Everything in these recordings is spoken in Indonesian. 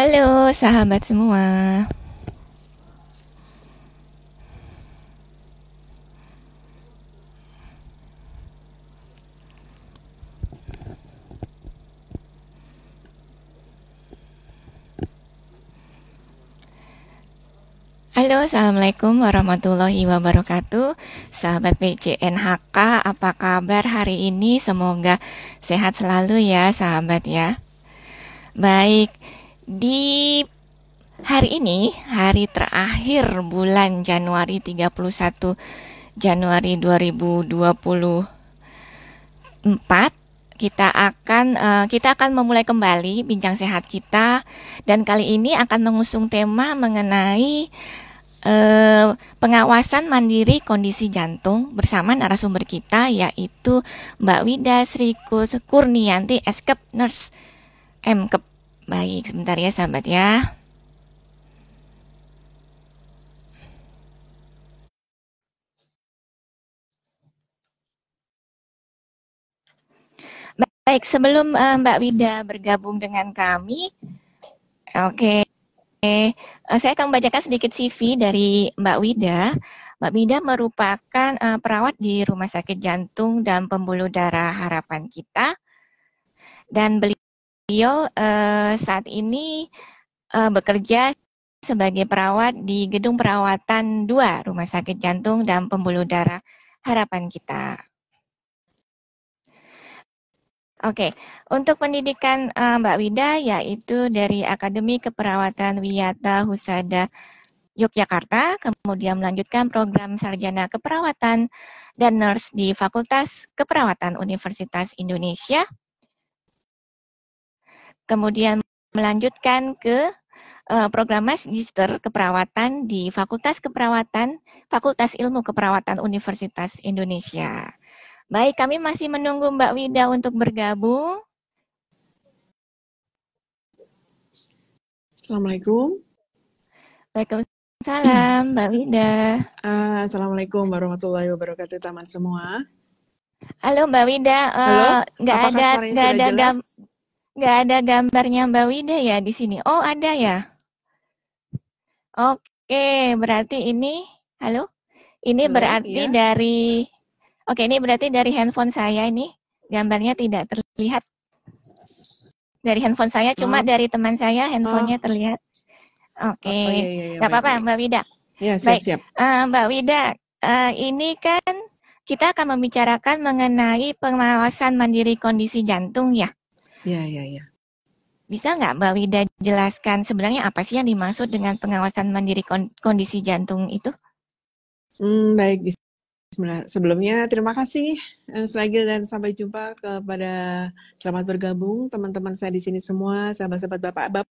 Halo sahabat semua. Halo, Assalamualaikum warahmatullahi wabarakatuh. Sahabat PJNHK, apa kabar hari ini? Semoga sehat selalu ya, sahabat ya. Baik, di hari ini, hari terakhir bulan Januari 31 Januari 2024, kita akan memulai kembali bincang sehat kita, dan kali ini akan mengusung tema mengenai pengawasan mandiri kondisi jantung bersama narasumber kita, yaitu Mbak Wida Sri Kurnianti, SKEP Nurse MKEP. Baik, sebentar ya sahabat ya. Baik, sebelum Mbak Wida bergabung dengan kami, oke, saya akan membacakan sedikit CV dari Mbak Wida. Mbak Wida merupakan perawat di Rumah Sakit Jantung dan Pembuluh Darah Harapan Kita, dan beliau saat ini bekerja sebagai perawat di Gedung Perawatan 2 Rumah Sakit Jantung dan Pembuluh Darah Harapan Kita. Oke, untuk pendidikan Mbak Wida yaitu dari Akademi Keperawatan Wiyata Husada Yogyakarta, kemudian melanjutkan program sarjana keperawatan dan nurse di Fakultas Keperawatan Universitas Indonesia, kemudian melanjutkan ke program magister keperawatan di Fakultas Ilmu Keperawatan Universitas Indonesia. Baik, kami masih menunggu Mbak Wida untuk bergabung. Assalamualaikum. Waalaikumsalam, Mbak Wida. Assalamualaikum warahmatullahi wabarakatuh, teman semua. Halo Mbak Wida. Halo, nggak apakah ada suaranya nggak sudah ada jelas? nggak ada gambarnya Mbak Wida ya di sini. Oh, ada ya. Oke, berarti ini, halo? Ini Halo, berarti iya. ini berarti dari handphone saya ini. Gambarnya tidak terlihat dari handphone saya, cuma dari teman saya handphonenya terlihat. Oke, Iya, nggak apa-apa baik. Mbak Wida. Ya, Baik, siap-siap. Mbak Wida, ini kan kita akan membicarakan mengenai pengawasan mandiri kondisi jantung ya. Ya. Bisa nggak Mbak Wida jelaskan sebenarnya apa sih yang dimaksud dengan pengawasan mandiri kondisi jantung itu? Baik, bismillah. Sebelumnya terima kasih Slagil dan sampai jumpa kepada selamat bergabung teman-teman saya di sini semua, sahabat-sahabat Bapak.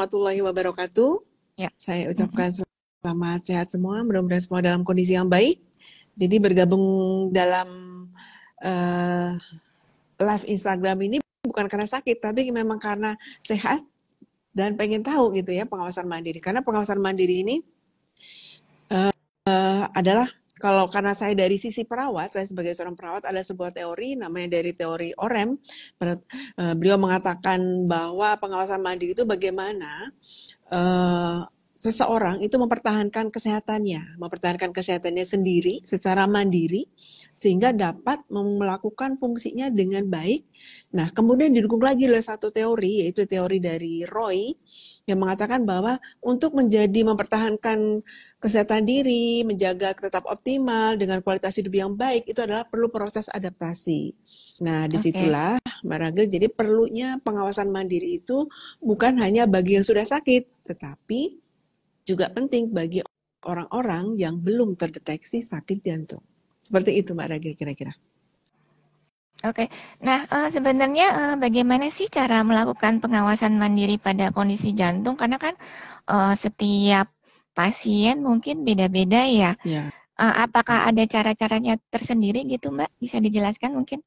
Warahmatullahi wabarakatuh. Ya. Saya ucapkan selamat sehat semua, mudah-mudahan semua dalam kondisi yang baik. Jadi bergabung dalam live Instagram ini bukan karena sakit, tapi memang karena sehat dan pengen tahu gitu ya pengawasan mandiri. Karena pengawasan mandiri ini adalah karena saya dari sisi perawat, saya sebagai seorang perawat ada sebuah teori namanya dari teori OREM. Beliau mengatakan bahwa pengawasan mandiri itu bagaimana seseorang itu mempertahankan kesehatannya sendiri secara mandiri sehingga dapat melakukan fungsinya dengan baik. Nah, kemudian didukung lagi oleh satu teori, yaitu teori dari Roy yang mengatakan bahwa untuk mempertahankan kesehatan diri, menjaga tetap optimal dengan kualitas hidup yang baik, itu adalah perlu proses adaptasi. Nah, disitulah Mbak Ragil, jadi perlunya pengawasan mandiri itu bukan hanya bagi yang sudah sakit, tetapi juga penting bagi orang-orang yang belum terdeteksi sakit jantung. Seperti itu Mbak Ragil kira-kira. Oke, nah sebenarnya bagaimana sih cara melakukan pengawasan mandiri pada kondisi jantung? Karena kan setiap pasien mungkin beda-beda ya. Apakah ada cara-caranya tersendiri gitu Mbak? Bisa dijelaskan mungkin?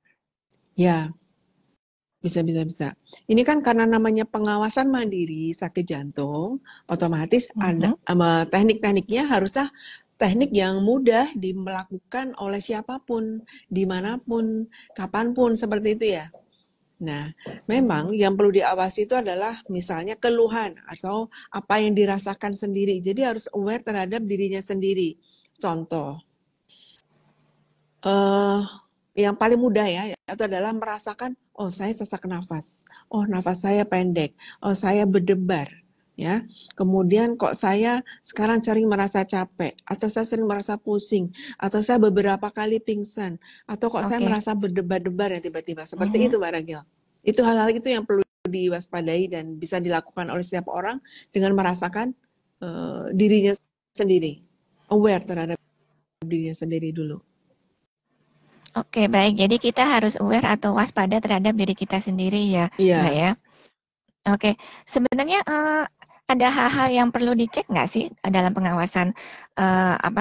Ya, bisa. Ini kan karena namanya pengawasan mandiri sakit jantung, otomatis ada teknik-tekniknya harusnya teknik yang mudah dimelakukan oleh siapapun, dimanapun, kapanpun, seperti itu ya. Nah, memang yang perlu diawasi itu adalah misalnya keluhan atau apa yang dirasakan sendiri. Jadi harus aware terhadap dirinya sendiri. Contoh, eh yang paling mudah ya, itu adalah merasakan, oh saya sesak nafas, oh nafas saya pendek, oh saya berdebar, ya. Kemudian kok saya sekarang sering merasa capek, atau saya sering merasa pusing, atau saya beberapa kali pingsan, atau kok saya Oke. merasa berdebar-debar ya tiba-tiba. Seperti Mhm. itu, Mbak Ragil. Itu hal-hal itu yang perlu diwaspadai dan bisa dilakukan oleh setiap orang dengan merasakan dirinya sendiri, aware terhadap dirinya sendiri dulu. Oke, baik. Jadi kita harus aware atau waspada terhadap diri kita sendiri ya, Mbak Iya. ya. Oke, sebenarnya ada hal-hal yang perlu dicek nggak sih dalam pengawasan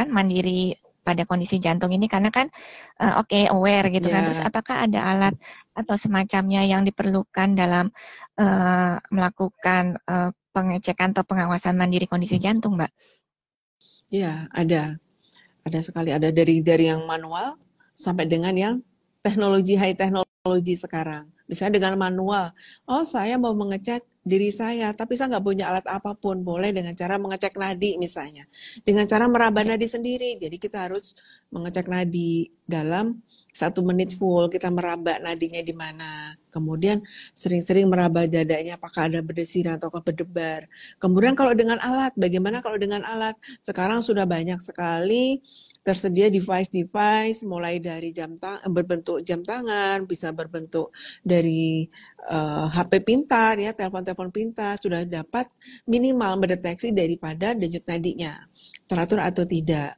mandiri pada kondisi jantung ini? Karena kan oke, aware gitu kan. Terus Ya, apakah ada alat atau semacamnya yang diperlukan dalam melakukan pengecekan atau pengawasan mandiri kondisi jantung, Mbak? ya, ada sekali, ada dari yang manual sampai dengan yang high teknologi sekarang. Misalnya dengan manual, oh saya mau mengecek diri saya, tapi saya nggak punya alat apapun, boleh dengan cara mengecek nadi misalnya, dengan cara meraba Ya. nadi sendiri. Jadi kita harus mengecek nadi dalam 1 menit full, kita meraba nadinya di mana. Kemudian sering-sering meraba dadanya, apakah ada berdesiran atau berdebar. Kemudian kalau dengan alat, bagaimana kalau dengan alat? Sekarang sudah banyak sekali tersedia device-device mulai dari berbentuk jam tangan, bisa berbentuk dari HP pintar ya, telepon-telepon pintar sudah dapat minimal mendeteksi daripada denyut nadinya teratur atau tidak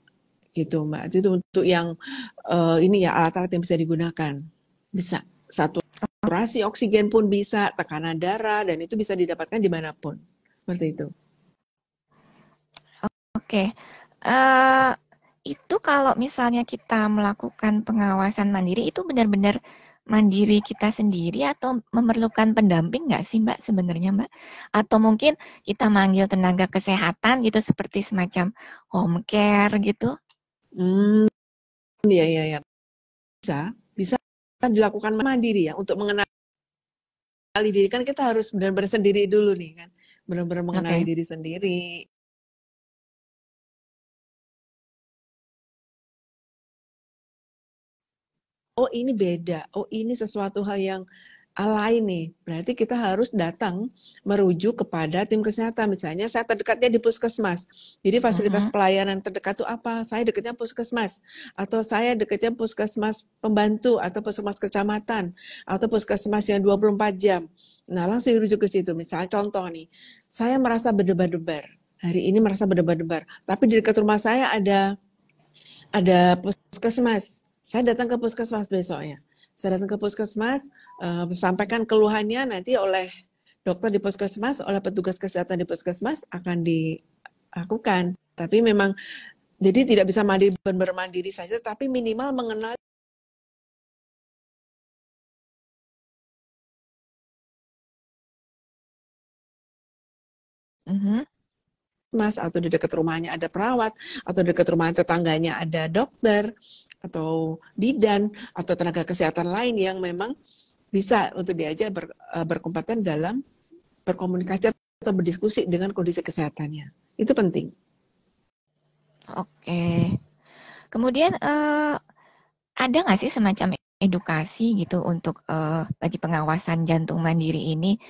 gitu Mbak. Itu untuk yang ini ya alat-alat yang bisa digunakan. Bisa saturasi oksigen pun bisa, tekanan darah dan itu bisa didapatkan dimanapun. Seperti itu. Oke. Eh, itu kalau misalnya kita melakukan pengawasan mandiri itu benar-benar mandiri kita sendiri atau memerlukan pendamping nggak sih Mbak sebenarnya Mbak? Atau mungkin kita manggil tenaga kesehatan gitu seperti semacam home care gitu? Hmm, ya ya ya. Bisa, bisa dilakukan mandiri ya untuk mengenali diri kan kita harus benar-benar sendiri dulu nih kan. Benar-benar mengenali Oke. diri sendiri. Oh ini beda, oh ini sesuatu hal yang lain nih. Berarti kita harus datang merujuk kepada tim kesehatan. Misalnya saya terdekatnya di puskesmas. Jadi fasilitas Mhm. pelayanan terdekat itu apa? Saya dekatnya puskesmas. Atau saya dekatnya puskesmas pembantu atau puskesmas kecamatan. Atau puskesmas yang 24 jam. Nah langsung dirujuk ke situ. Misalnya contoh nih, saya merasa berdebar-debar. Hari ini merasa berdebar-debar. Tapi di dekat rumah saya ada puskesmas. Saya datang ke puskesmas besoknya. Saya datang ke puskesmas, sampaikan keluhannya nanti oleh dokter di puskesmas, oleh petugas kesehatan di puskesmas akan dilakukan. Tapi memang jadi tidak bisa mandiri bermandiri saja, tapi minimal mengenal Mhm. mas atau di dekat rumahnya ada perawat atau dekat rumah tetangganya ada dokter atau bidan atau tenaga kesehatan lain yang memang bisa untuk diajak berkompeten dalam berkomunikasi atau berdiskusi dengan kondisi kesehatannya. Itu penting. Oke. Kemudian ada nggak sih semacam edukasi gitu untuk bagi pengawasan jantung mandiri ini?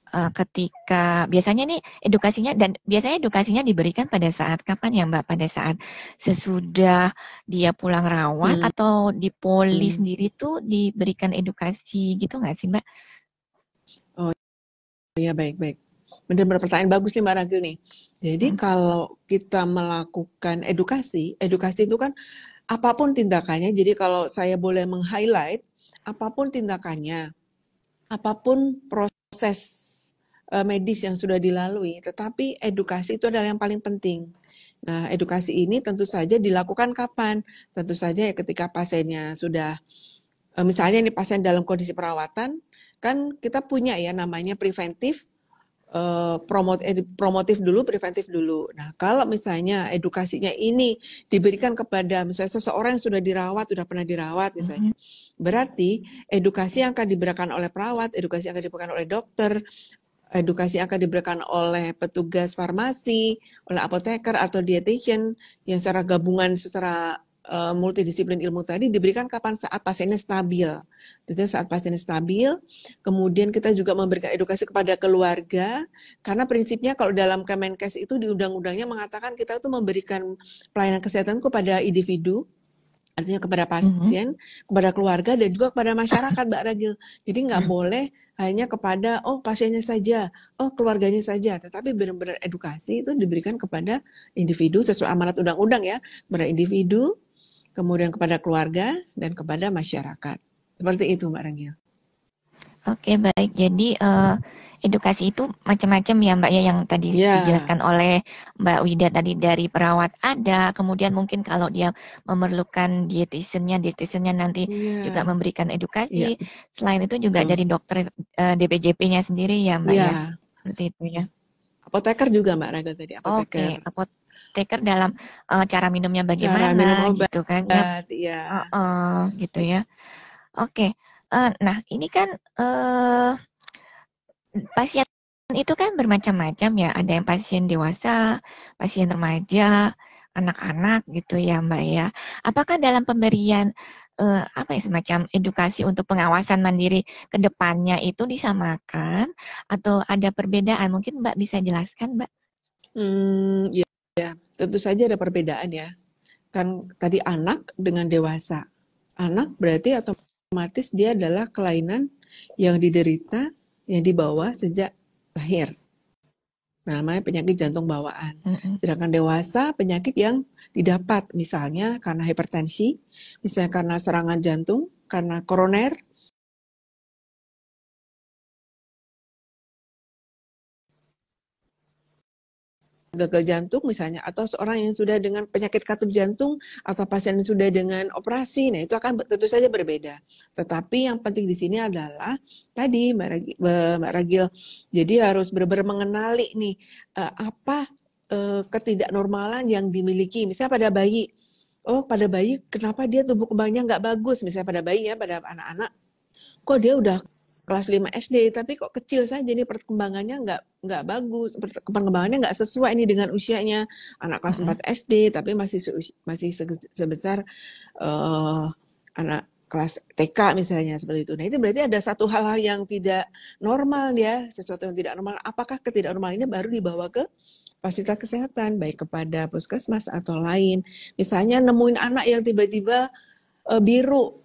Ketika biasanya nih edukasinya dan biasanya edukasinya diberikan pada saat kapan ya Mbak? Pada saat sesudah dia pulang rawat Hmm. atau di poli sendiri tuh diberikan edukasi gitu nggak sih Mbak? Oh ya baik-baik. Benar-benar pertanyaan bagus nih Mbak Ragil nih. Jadi Hmm. kalau kita melakukan edukasi, edukasi itu kan apapun tindakannya. Jadi kalau saya boleh meng-highlight, apapun tindakannya, apapun proses medis yang sudah dilalui, tetapi edukasi itu adalah yang paling penting. Nah, edukasi ini tentu saja dilakukan kapan? Tentu saja ya ketika pasiennya sudah, misalnya ini pasien dalam kondisi perawatan, kan kita punya ya namanya preventif promotif dulu, preventif dulu. Nah, kalau misalnya edukasinya ini diberikan kepada misalnya seseorang yang sudah dirawat, sudah pernah dirawat misalnya, berarti edukasi yang akan diberikan oleh perawat, edukasi yang akan diberikan oleh dokter, edukasi yang akan diberikan oleh petugas farmasi, oleh apoteker atau dietitian yang secara gabungan, secara multidisiplin ilmu tadi diberikan kapan saat pasiennya stabil. Tentunya saat pasiennya stabil, kemudian kita juga memberikan edukasi kepada keluarga, karena prinsipnya kalau dalam Kemenkes itu di undang-undangnya mengatakan kita itu memberikan pelayanan kesehatan kepada individu, artinya kepada pasien, kepada keluarga, dan juga kepada masyarakat, Mbak Ragil. Jadi nggak boleh hanya kepada, pasiennya saja, keluarganya saja, tetapi benar-benar edukasi itu diberikan kepada individu sesuai amanat undang-undang ya, kepada individu, kemudian kepada keluarga, dan kepada masyarakat. Seperti itu, Mbak Ragil. Oke, baik. Jadi edukasi itu macam-macam ya Mbak ya, yang tadi dijelaskan oleh Mbak Wida tadi, dari perawat ada, kemudian mungkin kalau dia memerlukan dietitiannya nanti juga memberikan edukasi. Selain itu juga dari dokter DPJP-nya sendiri ya Mbak ya. Seperti itu ya. Apoteker juga Mbak Raga tadi, apoteker. Oke, apoteker dalam cara minumnya bagaimana, cara minum obat, gitu kan ya. Gitu ya. Oke. Nah, ini kan pasien itu kan bermacam-macam ya. Ada yang pasien dewasa, pasien remaja, anak-anak gitu ya Mbak ya. Apakah dalam pemberian semacam edukasi untuk pengawasan mandiri ke depannya itu disamakan atau ada perbedaan? Mungkin Mbak bisa jelaskan, Mbak? Ya, tentu saja ada perbedaan ya. Kan tadi anak dengan dewasa. Anak berarti otomatis dia adalah kelainan yang diderita, yang dibawa sejak lahir. Namanya penyakit jantung bawaan. Sedangkan dewasa penyakit yang didapat, misalnya karena hipertensi, misalnya karena serangan jantung, karena koroner, gagal jantung misalnya, atau seorang yang sudah dengan penyakit katup jantung, atau pasien yang sudah dengan operasi, nah itu akan tentu saja berbeda. Tetapi yang penting di sini adalah tadi Mbak Ragil, jadi harus benar-benar mengenali nih apa ketidaknormalan yang dimiliki, misalnya pada bayi. Pada bayi kenapa dia tumbuh kembangnya nggak bagus, misalnya pada bayi ya, pada anak-anak, kok dia udah kelas 5 SD tapi kok kecil saja, jadi perkembangannya nggak bagus, perkembangannya nggak sesuai ini dengan usianya. Anak kelas 4 SD tapi masih sebesar anak kelas TK misalnya, seperti itu. Nah, itu berarti ada satu hal yang tidak normal ya, sesuatu yang tidak normal. Apakah ketidaknormal ini baru dibawa ke fasilitas kesehatan, baik kepada puskesmas atau lain. Misalnya nemuin anak yang tiba-tiba biru,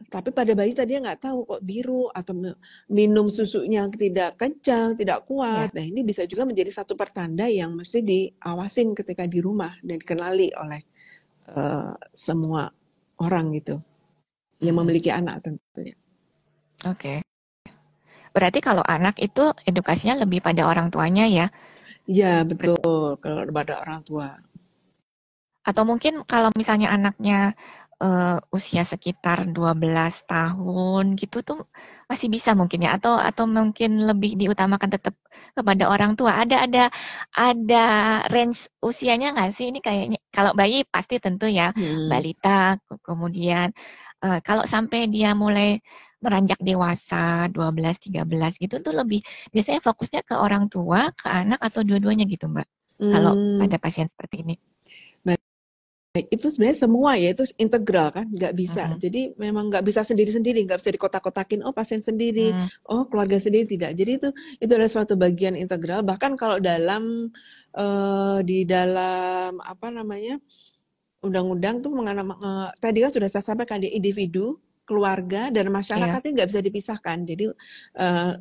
tapi pada bayi tadi dia nggak tahu kok biru, atau minum susunya tidak kencang, tidak kuat. Nah, ini bisa juga menjadi satu pertanda yang mesti diawasin ketika di rumah dan dikenali oleh semua orang gitu yang memiliki anak tentunya. Oke. Berarti kalau anak itu edukasinya lebih pada orang tuanya ya? Ya, betul. Kalau pada orang tua. Atau mungkin kalau misalnya anaknya usia sekitar 12 tahun gitu tuh masih bisa mungkin ya, atau mungkin lebih diutamakan tetap kepada orang tua. Ada range usianya nggak sih? Ini kayaknya kalau bayi pasti tentu ya balita, kemudian kalau sampai dia mulai meranjak dewasa 12 13 gitu tuh lebih biasanya fokusnya ke orang tua, ke anak, atau dua-duanya gitu Mbak. Kalau pada pasien seperti ini. Itu sebenarnya semua ya, itu integral kan, nggak bisa. Jadi memang nggak bisa sendiri-sendiri, nggak bisa dikotak-kotakin, pasien sendiri, keluarga sendiri, tidak. Jadi itu adalah suatu bagian integral. Bahkan kalau di dalam undang-undang tuh tadi kan sudah saya sampaikan, di individu, keluarga, dan masyarakat ini nggak bisa dipisahkan. Jadi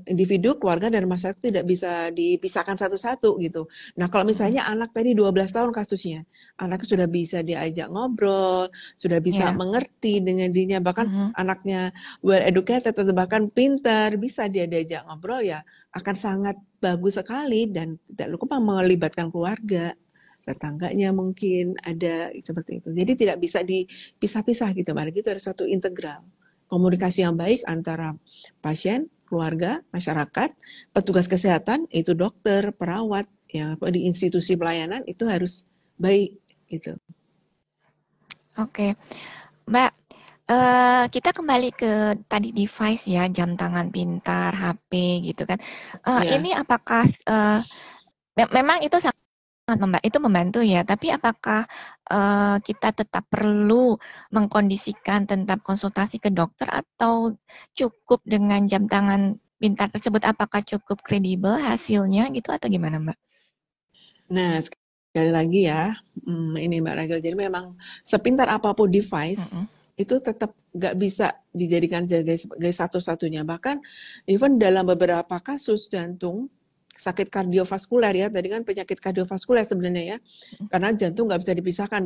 individu, keluarga, dan masyarakat tidak bisa dipisahkan satu-satu gitu. Nah, kalau misalnya anak tadi 12 tahun kasusnya, anaknya sudah bisa diajak ngobrol, sudah bisa mengerti dengan dirinya, bahkan anaknya well educated atau bahkan pintar, bisa dia diajak ngobrol, ya akan sangat bagus sekali, dan tidak lupa melibatkan keluarga, tetangganya mungkin ada seperti itu. Jadi tidak bisa dipisah-pisah gitu, Mbak. Itu ada suatu integral. Komunikasi yang baik antara pasien, keluarga, masyarakat, petugas kesehatan, itu dokter, perawat, ya di institusi pelayanan itu harus baik gitu. Oke, Mbak, kita kembali ke tadi device ya, jam tangan pintar, HP gitu kan. Ya. Ini apakah memang itu sangat itu membantu ya, tapi apakah kita tetap perlu mengkondisikan tentang konsultasi ke dokter atau cukup dengan jam tangan pintar tersebut? Apakah cukup kredibel hasilnya gitu atau gimana, Mbak? Nah, sekali lagi ya, ini Mbak Ragil, jadi memang sepintar apapun device, itu tetap nggak bisa dijadikan sebagai satu-satunya. Bahkan even dalam beberapa kasus jantung, sakit kardiovaskuler ya, tadi kan penyakit kardiovaskuler sebenarnya ya, karena jantung nggak bisa dipisahkan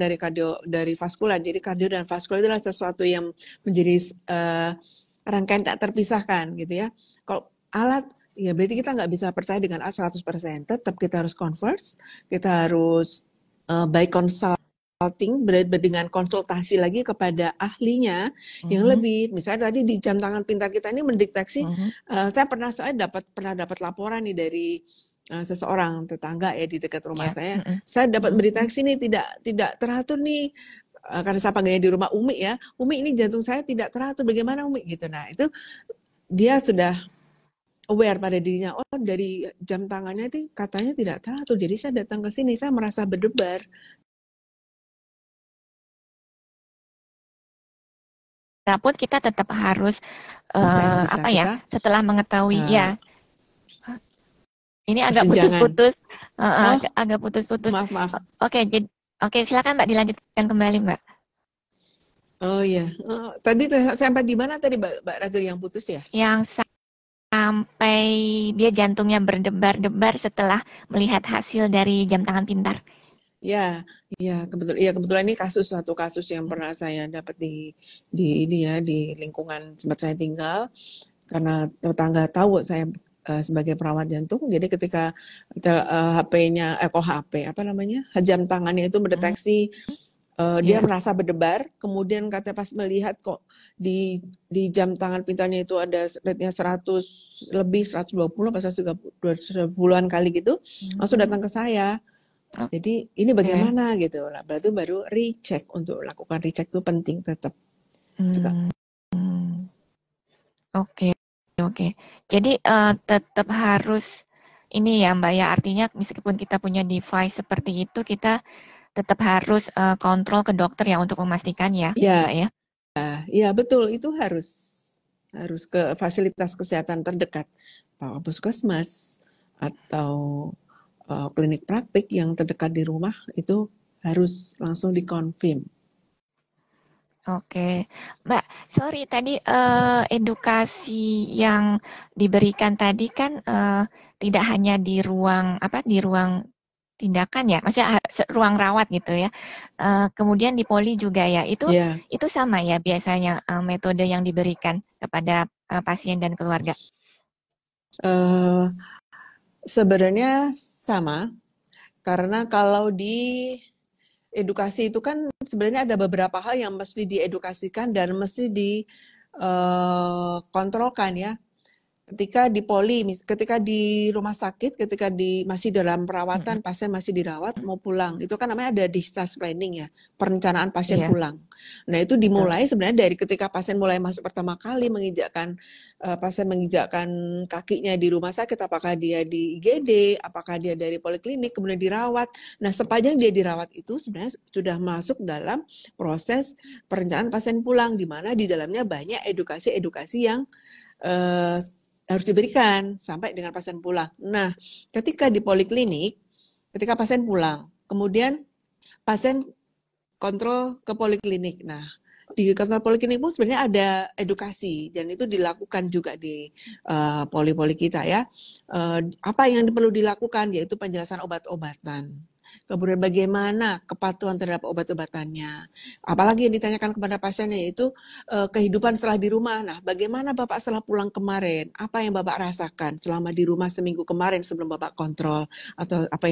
dari vaskuler. Jadi kardio dan vaskuler itu adalah sesuatu yang menjadi rangkaian tak terpisahkan gitu ya. Kalau alat, ya berarti kita nggak bisa percaya dengan alat 100%, tetap kita harus converse, kita harus by consulting, dengan konsultasi lagi kepada ahlinya yang lebih. Misalnya tadi di jam tangan pintar kita ini mendeteksi, saya pernah dapat laporan nih dari seseorang tetangga ya di dekat rumah saya dapat mendeteksi nih tidak teratur nih, karena saya panggilnya di rumah Umi ya, Umi ini jantung saya tidak teratur, bagaimana Umi gitu. Nah itu dia sudah aware pada dirinya, oh dari jam tangannya itu katanya tidak teratur, jadi saya datang ke sini saya merasa berdebar. Pun kita tetap harus bisa kita setelah mengetahui ya ini agak kesenjangan. putus-putus, agak putus-putus. Maaf. Oke, silakan Mbak dilanjutkan kembali Mbak. Oh iya, tadi sampai di mana tadi Mbak Ragil yang putus ya? Yang sampai dia jantungnya berdebar-debar setelah melihat hasil dari jam tangan pintar. Ya, kebetulan ini suatu kasus yang pernah saya dapat di ini ya, di lingkungan tempat saya tinggal, karena tetangga tahu saya sebagai perawat jantung. Jadi ketika HP-nya jam tangannya itu mendeteksi dia merasa berdebar, kemudian katanya pas melihat kok di jam tangan pintarnya itu ada rate-nya 100 lebih, 120 pas 120-an kali gitu, langsung datang ke saya. Jadi ini bagaimana gitu lah, berarti baru recheck. Untuk lakukan recheck itu penting tetap. Oke. Jadi tetap harus ini ya Mbak ya, artinya meskipun kita punya device seperti itu, kita tetap harus kontrol ke dokter ya untuk memastikan ya, Mbak ya. Ya betul, itu harus ke fasilitas kesehatan terdekat, puskesmas atau klinik praktik yang terdekat di rumah, itu harus langsung dikonfirm. Oke, Mbak, sorry tadi edukasi yang diberikan tadi kan tidak hanya di ruang tindakan ya, maksudnya ruang rawat gitu ya. Kemudian di poli juga ya, itu sama ya biasanya metode yang diberikan kepada pasien dan keluarga. Sebenarnya sama, karena kalau di edukasi itu kan sebenarnya ada beberapa hal yang mesti diedukasikan dan mesti dikontrolkan ya. Ketika di poli, ketika di rumah sakit, ketika masih dalam perawatan, pasien masih dirawat mau pulang, itu kan namanya ada discharge planning ya, perencanaan pasien pulang. Nah itu dimulai sebenarnya dari ketika pasien mulai masuk pertama kali, pasien menginjakkan kakinya di rumah sakit, apakah dia di IGD, apakah dia dari poliklinik, kemudian dirawat. Nah sepanjang dia dirawat itu sebenarnya sudah masuk dalam proses perencanaan pasien pulang, di mana di dalamnya banyak edukasi yang harus diberikan sampai dengan pasien pulang. Nah, ketika di poliklinik, ketika pasien pulang, kemudian pasien kontrol ke poliklinik. Nah, di kantor poliklinik pun sebenarnya ada edukasi, dan itu dilakukan juga di poli-poli kita ya. Apa yang perlu dilakukan, yaitu penjelasan obat-obatan. Kemudian bagaimana kepatuhan terhadap obat-obatannya. Apalagi yang ditanyakan kepada pasiennya yaitu kehidupan setelah di rumah. Nah, bagaimana Bapak setelah pulang kemarin? Apa yang Bapak rasakan selama di rumah seminggu kemarin sebelum Bapak kontrol, atau apa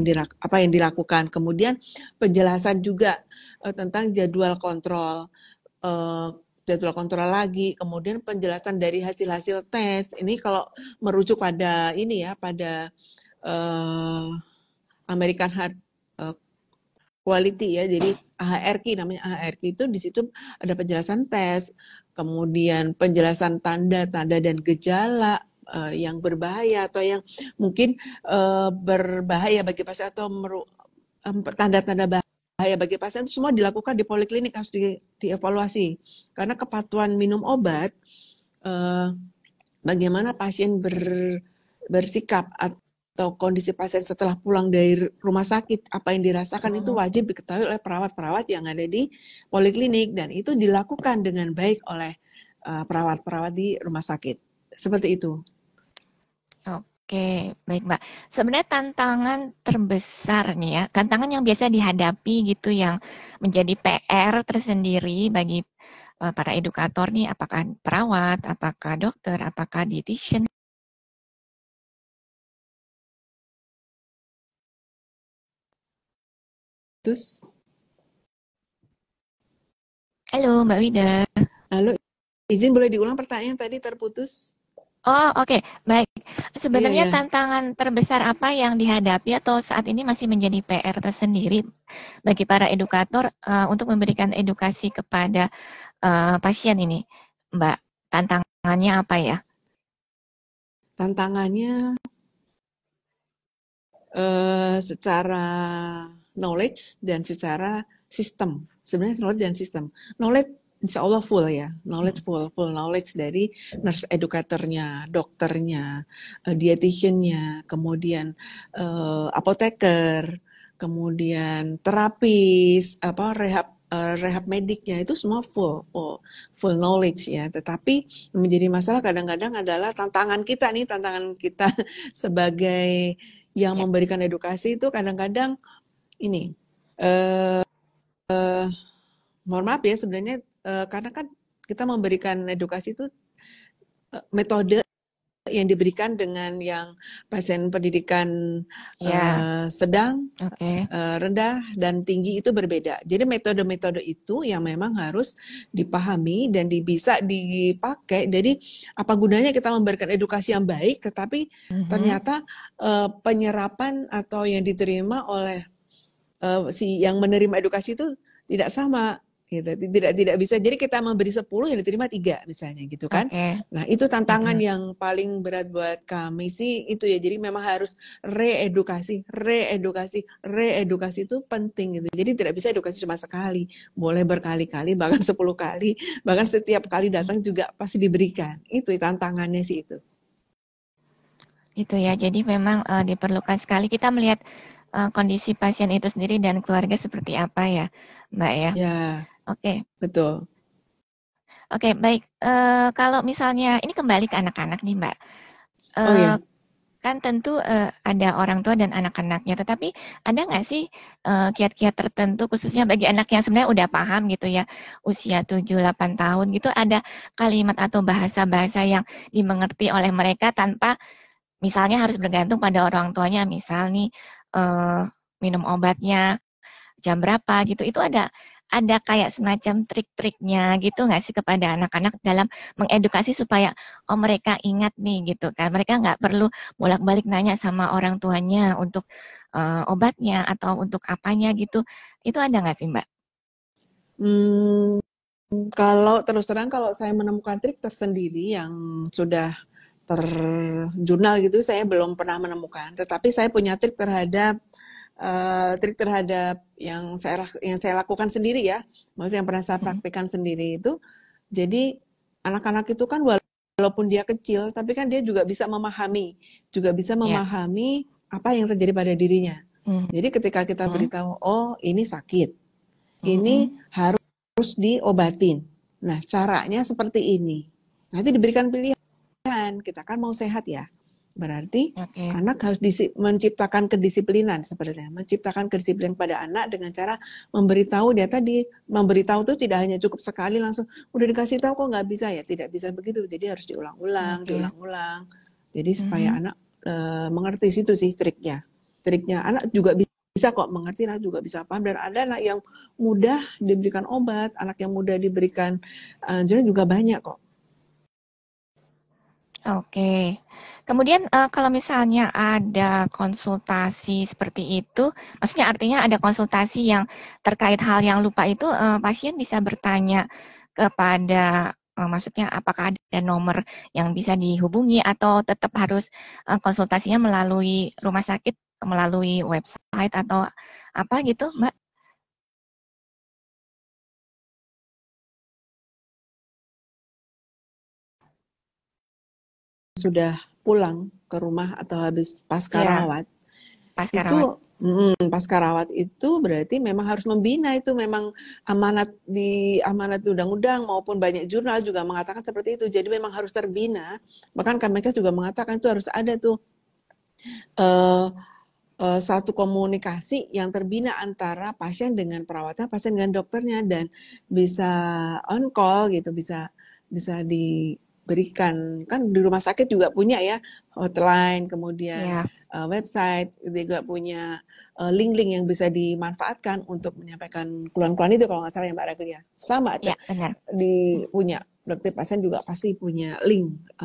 yang dilakukan? Kemudian penjelasan juga tentang jadwal kontrol jadwal kontrol lagi, kemudian penjelasan dari hasil-hasil tes. Ini kalau merujuk pada ini ya, pada American Heart Quality ya, jadi AHRQ namanya. AHRQ itu di situ ada penjelasan tes, kemudian penjelasan tanda-tanda dan gejala yang berbahaya atau yang mungkin berbahaya bagi pasien atau tanda-tanda bahaya bagi pasien itu semua dilakukan di poliklinik, harus dievaluasi karena kepatuhan minum obat, bagaimana pasien bersikap atau kondisi pasien setelah pulang dari rumah sakit, apa yang dirasakan itu wajib diketahui oleh perawat-perawat yang ada di poliklinik, dan itu dilakukan dengan baik oleh perawat-perawat di rumah sakit. Seperti itu. Oke, baik Mbak. Sebenarnya tantangan terbesar nih ya, tantangan yang biasa dihadapi gitu yang menjadi PR tersendiri bagi para edukator nih, apakah perawat, apakah dokter, apakah dietitian. Terus, Halo Mbak Wida. lalu izin boleh diulang pertanyaan tadi, terputus? Oh oke, baik. Sebenarnya Iya. tantangan terbesar apa yang dihadapi atau saat ini masih menjadi PR tersendiri bagi para edukator untuk memberikan edukasi kepada pasien ini, Mbak? Tantangannya apa ya? Tantangannya secara knowledge dan secara sistem. Sebenarnya knowledge dan sistem. Knowledge insya Allah full ya, knowledge full knowledge dari nurse educatornya, dokternya, dietitiannya, kemudian apoteker, kemudian terapis, rehab mediknya, itu semua full knowledge ya. Tetapi menjadi masalah kadang-kadang adalah tantangan kita sebagai yang memberikan edukasi itu kadang-kadang ini, mohon maaf ya sebenarnya, karena kan kita memberikan edukasi itu metode yang diberikan dengan yang pasien pendidikan sedang, rendah, dan tinggi itu berbeda. Jadi metode-metode itu yang memang harus dipahami dan bisa dipakai. Jadi apa gunanya kita memberikan edukasi yang baik, tetapi ternyata penyerapan atau yang diterima oleh si yang menerima edukasi itu tidak sama. Gitu. Tidak bisa. Jadi kita memberi 10 yang diterima 3 misalnya gitu kan. Nah, itu tantangan yang paling berat buat kami sih itu ya. Jadi memang harus reedukasi itu penting gitu. Jadi tidak bisa edukasi cuma sekali, boleh berkali-kali, bahkan 10 kali, bahkan setiap kali datang juga pasti diberikan. Itu tantangannya sih itu. Itu ya. Jadi memang diperlukan sekali kita melihat kondisi pasien itu sendiri dan keluarga seperti apa ya, Mbak ya. Ya. Oke. Betul. Oke, baik. Kalau misalnya ini kembali ke anak-anak nih, Mbak. Oh ya. Kan tentu ada orang tua dan anak-anaknya, tetapi ada nggak sih kiat-kiat tertentu khususnya bagi anak yang sebenarnya udah paham gitu ya, usia 7-8 tahun gitu, ada kalimat atau bahasa-bahasa yang dimengerti oleh mereka tanpa misalnya harus bergantung pada orang tuanya, misal nih minum obatnya jam berapa gitu, itu ada kayak semacam trik-triknya gitu nggak sih kepada anak-anak dalam mengedukasi supaya mereka ingat nih gitu kan, mereka nggak perlu bolak-balik nanya sama orang tuanya untuk obatnya atau untuk apanya gitu, itu ada nggak sih Mbak? Kalau terus terang kalau saya menemukan trik tersendiri yang sudah terjurnal gitu, saya belum pernah menemukan. Tetapi saya punya trik terhadap yang saya lakukan sendiri ya, maksudnya yang pernah saya praktikkan sendiri itu. Jadi anak-anak itu kan walaupun dia kecil, tapi kan dia juga bisa memahami apa yang terjadi pada dirinya. Jadi ketika kita beritahu, oh ini sakit, ini harus diobatin. Nah caranya seperti ini. Nanti diberikan pilihan, kita kan mau sehat ya. Berarti anak harus menciptakan kedisiplinan sebenarnya, menciptakan kedisiplinan pada anak dengan cara memberitahu dia tadi. Memberitahu itu tidak hanya cukup sekali langsung udah dikasih tahu kok nggak bisa ya, tidak bisa begitu. Jadi harus diulang-ulang. Jadi supaya anak mengerti, situ sih triknya. Triknya anak juga bisa bisa kok mengerti, anak juga bisa paham, dan ada anak yang mudah diberikan obat, anak yang mudah diberikan anjuran juga banyak kok. Oke. Kemudian kalau misalnya ada konsultasi seperti itu, maksudnya artinya ada konsultasi yang terkait hal yang lupa itu, pasien bisa bertanya kepada, maksudnya apakah ada nomor yang bisa dihubungi atau tetap harus konsultasinya melalui rumah sakit, melalui website atau apa gitu, Mbak? Sudah pulang ke rumah atau habis pasca Iya, rawat, pasca rawat. itu pasca rawat itu berarti memang harus membina, itu memang amanat undang-undang maupun banyak jurnal juga mengatakan seperti itu. Jadi memang harus terbina. Bahkan Kemenkes juga mengatakan itu harus ada tuh eh, satu komunikasi yang terbina antara pasien dengan perawatnya, pasien dengan dokternya, dan bisa on call gitu, bisa diberikan. Kan di rumah sakit juga punya ya hotline, kemudian Iya, website, juga punya link-link yang bisa dimanfaatkan untuk menyampaikan keluhan-keluhan itu, kalau nggak salah ya Mbak Ragil ya. Sama aja iya benar. punya dokter, pasien juga pasti punya link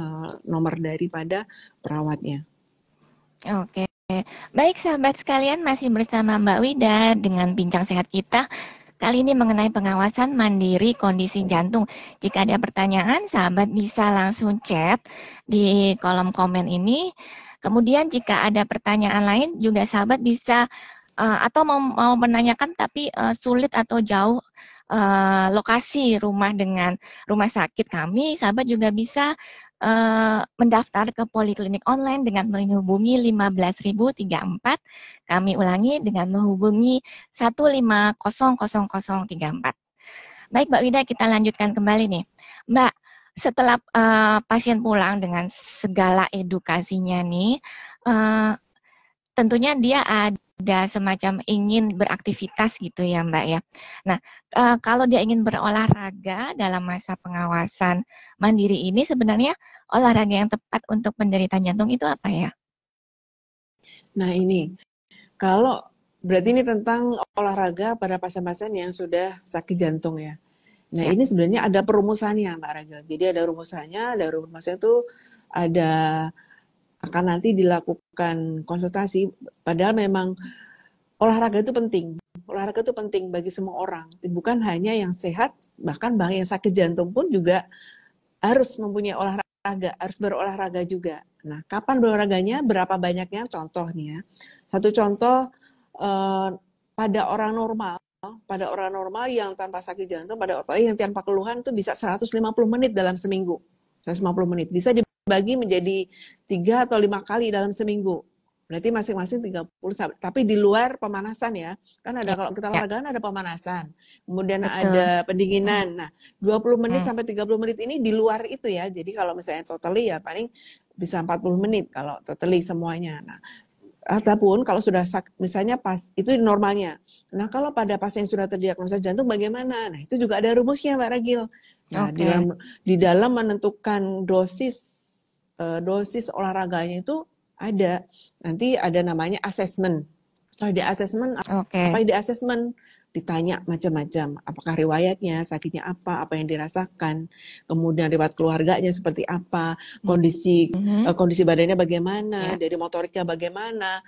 nomor daripada perawatnya. Oke. Baik sahabat sekalian, masih bersama Mbak Wida dengan bincang sehat kita. Kali ini mengenai pengawasan mandiri kondisi jantung. Jika ada pertanyaan, sahabat bisa langsung chat di kolom komen ini. Kemudian jika ada pertanyaan lain, juga sahabat bisa atau mau menanyakan tapi sulit atau jauh lokasi rumah dengan rumah sakit kami, sahabat juga bisa mendaftar ke poliklinik online dengan menghubungi 15.034. Kami ulangi dengan menghubungi 1500034. Baik Mbak Wida, kita lanjutkan kembali nih. Mbak, setelah pasien pulang dengan segala edukasinya nih, tentunya dia ada semacam ingin beraktivitas gitu ya Mbak ya. Nah, kalau dia ingin berolahraga dalam masa pengawasan mandiri ini, sebenarnya olahraga yang tepat untuk penderita jantung itu apa ya? Nah ini, kalau berarti ini tentang olahraga pada pasien-pasien yang sudah sakit jantung ya. Nah Ya, ini sebenarnya ada perumusannya Mbak Ragil. Jadi ada rumusnya itu ada, akan nanti dilakukan konsultasi. Padahal memang olahraga itu penting. Olahraga itu penting bagi semua orang. Bukan hanya yang sehat, bahkan yang sakit jantung pun juga harus mempunyai olahraga, harus berolahraga juga. Nah, kapan berolahraganya, berapa banyaknya? Contohnya, satu contoh eh, pada orang normal, yang tanpa sakit jantung, pada orang yang tanpa keluhan itu bisa 150 menit dalam seminggu. 150 menit. Bisa dibagi menjadi 3 atau 5 kali dalam seminggu. Berarti masing-masing 30, tapi di luar pemanasan ya. Kan ada, ya, kalau kita ya, olahraga kan ada pemanasan. Kemudian betul. ada pendinginan. Nah, 20 menit Hmm, sampai 30 menit ini di luar itu ya. Jadi kalau misalnya totally ya paling bisa 40 menit kalau totally semuanya. Nah, ataupun kalau sudah misalnya pas itu normalnya. Nah, kalau pada pasien yang sudah terdiagnosa jantung bagaimana? Nah, itu juga ada rumusnya Mbak Ragil. Nah, oke. di dalam menentukan dosis olahraganya itu ada, nanti ada namanya assessment. Setelah di assessment, apa Oke. yang di assessment? Ditanya macam-macam, apakah riwayatnya, sakitnya apa yang dirasakan, kemudian riwayat keluarganya seperti apa, kondisi Mhm. kondisi badannya bagaimana, Ya, dari motoriknya bagaimana,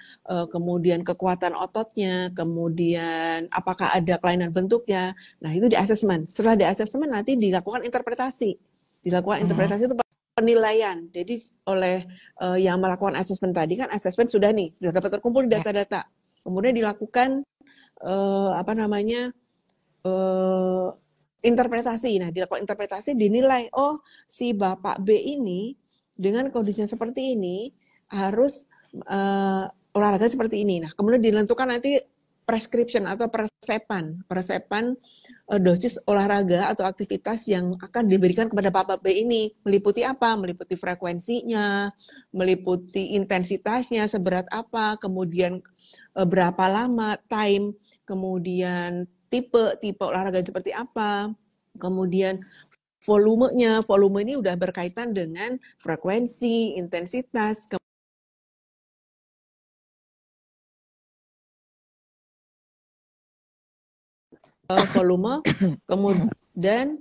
kemudian kekuatan ototnya, kemudian apakah ada kelainan bentuknya. Nah, itu di assessment. Setelah di assessment nanti dilakukan interpretasi. Dilakukan mhm. interpretasi itu penilaian. Jadi oleh yang melakukan assessment tadi, kan assessment sudah dapat terkumpul Ya, data-data. Kemudian dilakukan apa namanya, eh, interpretasi. Nah, dilakukan interpretasi, dinilai, oh si Bapak B ini dengan kondisinya seperti ini harus olahraga seperti ini. Nah, kemudian ditentukan nanti prescription atau persepan dosis olahraga atau aktivitas yang akan diberikan kepada Bapak B ini. Meliputi apa? Meliputi frekuensinya, meliputi intensitasnya, seberat apa, kemudian berapa lama, time, kemudian tipe olahraga seperti apa, kemudian volume ini udah berkaitan dengan frekuensi, intensitas, volume, kemudian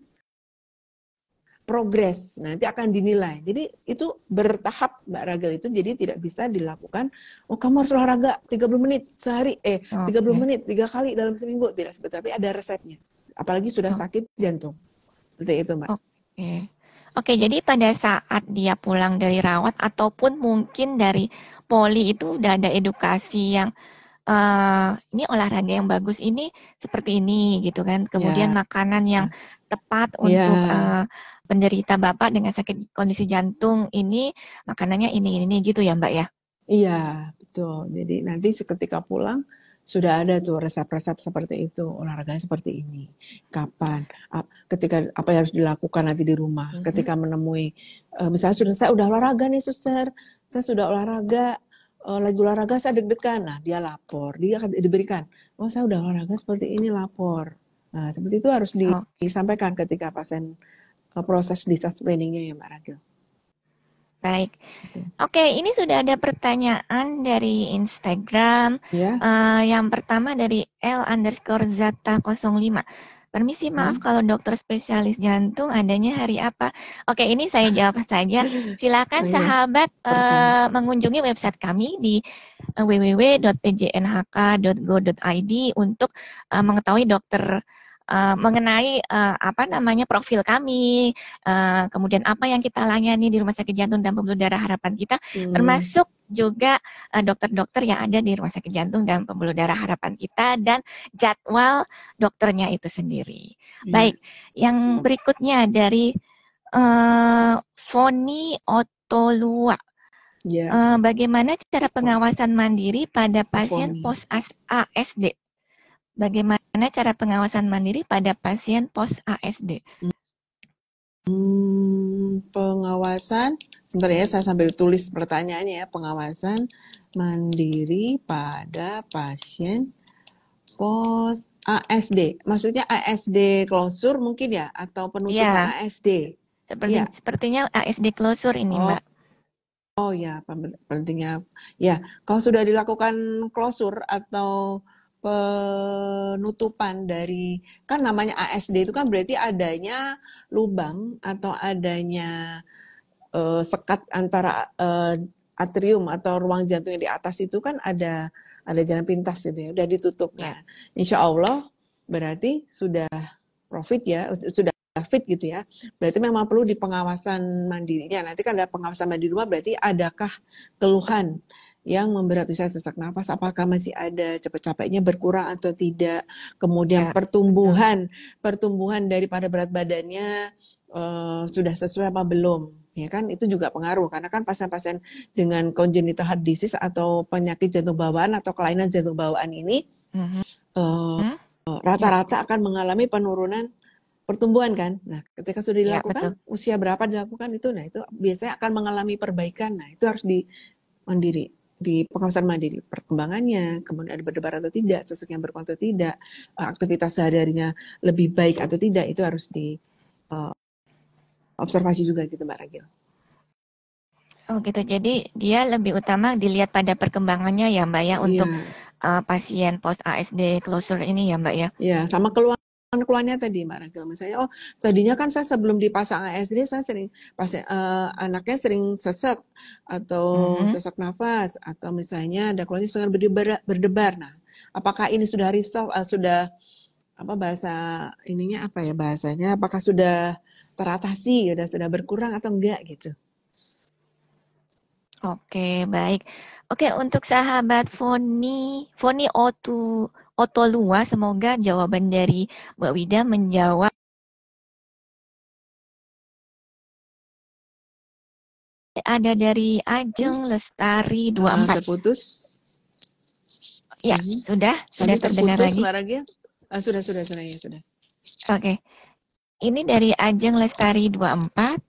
progres, nanti akan dinilai. Jadi itu bertahap Mbak Ragel itu, jadi tidak bisa dilakukan, oh kamu harus olahraga 30 menit sehari, 30 menit 3 kali dalam seminggu, tidak seperti, tapi ada resepnya. Apalagi sudah sakit jantung. Seperti itu Mbak. Oke. Oke, jadi pada saat dia pulang dari rawat ataupun mungkin dari poli itu udah ada edukasi yang ini olahraga yang bagus ini seperti ini gitu kan. Kemudian makanan yang tepat untuk penderita Bapak dengan sakit kondisi jantung ini makanannya ini gitu ya Mbak ya? Iya, betul. Jadi nanti ketika pulang sudah ada tuh resep-resep seperti itu, olahraga seperti ini. Kapan? Ketika apa yang harus dilakukan nanti di rumah. Ketika menemui, misalnya saya udah olahraga nih suster, saya sudah olahraga, lagi olahraga saya deg-degan. Nah dia lapor, dia akan diberikan, oh saya udah olahraga seperti ini lapor. Nah seperti itu harus disampaikan ketika pasien proses discharge planningnya ya Mbak Ragil. Baik. Oke, ini sudah ada pertanyaan dari Instagram. Yang pertama dari L_Zata05. Permisi, maaf kalau dokter spesialis jantung adanya hari apa? Oke, ini saya jawab saja. Silakan sahabat mengunjungi website kami di www.pjnhk.go.id untuk mengetahui dokter mengenai profil kami, kemudian apa yang kita layani di Rumah Sakit Jantung dan Pembuluh Darah Harapan kita, termasuk juga dokter-dokter yang ada di Rumah Sakit Jantung dan Pembuluh Darah Harapan kita dan jadwal dokternya itu sendiri. Baik, yang berikutnya dari Foni Otolua. Bagaimana cara pengawasan mandiri pada pasien pos ASD? Bagaimana cara pengawasan mandiri pada pasien pos ASD? Pengawasan, sebentar ya saya sambil tulis pertanyaannya ya. Pengawasan mandiri pada pasien pos ASD. Maksudnya ASD closure mungkin ya? Atau penutupan ASD? Sepertinya ASD closure ini Mbak. Oh ya, pentingnya. Ya, kalau sudah dilakukan closure atau penutupan dari, kan namanya ASD itu kan berarti adanya lubang atau adanya sekat antara atrium atau ruang jantung yang di atas itu kan ada jalan pintas gitu ya, udah ditutup. Nah, insya Allah berarti sudah profit ya, sudah fit gitu ya. Berarti memang perlu di pengawasan mandirinya. Nanti kan ada pengawasan mandiri rumah, berarti adakah keluhan yang memberat, misalnya sesak nafas, apakah masih ada, cepat capeknya berkurang atau tidak, kemudian pertumbuhan daripada berat badannya sudah sesuai apa belum, ya kan, itu juga pengaruh, karena kan pasien-pasien dengan congenital heart disease atau penyakit jantung bawaan atau kelainan jantung bawaan ini rata-rata akan mengalami penurunan pertumbuhan kan. Nah, ketika sudah dilakukan, usia berapa dilakukan itu, nah itu biasanya akan mengalami perbaikan. Nah, itu harus di mandiri, di pengawasan mandiri, perkembangannya, kemudian ada berdebar atau tidak, sesak yang berkurang atau tidak, aktivitas sehari-harinya lebih baik atau tidak, itu harus di observasi juga gitu Mbak Ragil. Oh gitu, jadi dia lebih utama dilihat pada perkembangannya ya Mbak ya, untuk pasien post ASD closure ini ya Mbak ya? Iya, sama keluhannya tadi Mbak Ragil, misalnya tadinya kan saya sebelum dipasang ASD saya sering anaknya sering sesak atau sesak nafas, atau misalnya ada keluhannya sangat berdebar. Nah, apakah ini sudah resolve, sudah bahasanya apakah sudah teratasi, sudah berkurang atau enggak gitu. Oke, baik. Oke, untuk sahabat Foni Otolua, semoga jawaban dari Mbak Wida menjawab. Ada dari Ajeng Lestari 24. Terputus? Ya, sudah terdengar lagi. Sudah ya, sudah. Oke. Ini dari Ajeng Lestari 24.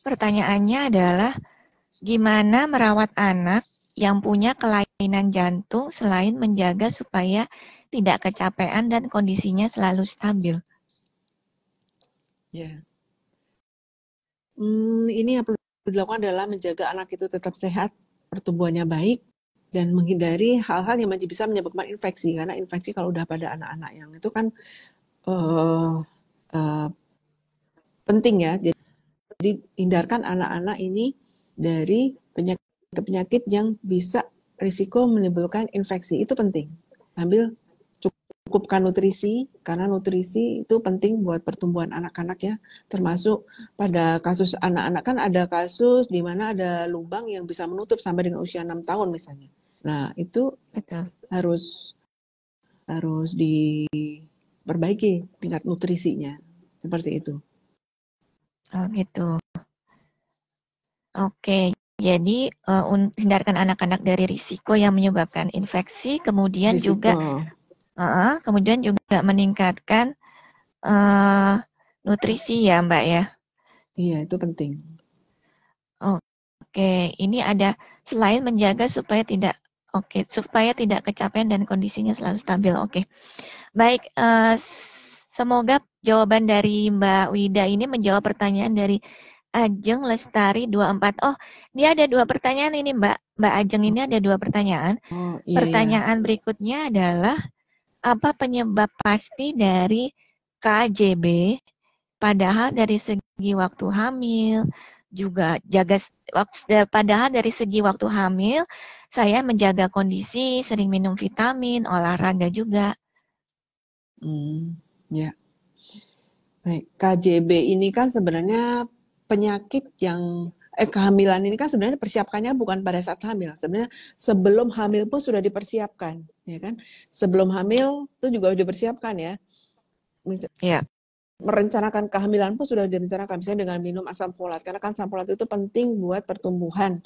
Pertanyaannya adalah, gimana merawat anak yang punya kelainan jantung selain menjaga supaya tidak kecapean dan kondisinya selalu stabil? Ya. Ini yang perlu dilakukan adalah menjaga anak itu tetap sehat, pertumbuhannya baik, dan menghindari hal-hal yang masih bisa menyebabkan infeksi. Karena infeksi kalau udah pada anak-anak yang itu kan eh, eh, penting ya. Jadi hindarkan anak-anak ini dari penyakit-penyakit yang bisa risiko menimbulkan infeksi. Itu penting. Ambil cukupkan nutrisi, karena nutrisi itu penting buat pertumbuhan anak-anak ya. Termasuk pada kasus anak-anak kan ada kasus di mana ada lubang yang bisa menutup sampai dengan usia 6 tahun misalnya. Nah, itu Betul. harus diperbaiki tingkat nutrisinya. Seperti itu. Oh gitu. Oke. Jadi hindarkan anak-anak dari risiko yang menyebabkan infeksi, kemudian juga Risiko. meningkatkan nutrisi ya, Mbak ya. Iya, itu penting. Oke, ini ada selain menjaga supaya tidak kecapean dan kondisinya selalu stabil. Oke. Baik, semoga jawaban dari Mbak Wida ini menjawab pertanyaan dari Ajeng Lestari 24. Oh, dia ada 2 pertanyaan ini, Mbak Ajeng ini ada 2 pertanyaan. Oh, iya, iya. Pertanyaan berikutnya adalah, apa penyebab pasti dari KJB? Padahal dari segi waktu hamil, juga padahal dari segi waktu hamil, saya menjaga kondisi, sering minum vitamin, olahraga juga. Ya. Baik, KJB ini kan sebenarnya penyakit yang kehamilan ini kan sebenarnya persiapkannya bukan pada saat hamil. Sebenarnya sebelum hamil pun sudah dipersiapkan, ya kan? Sebelum hamil itu juga sudah dipersiapkan ya. Ya. Merencanakan kehamilan pun sudah direncanakan, misalnya dengan minum asam folat, karena kan asam folat itu penting buat pertumbuhan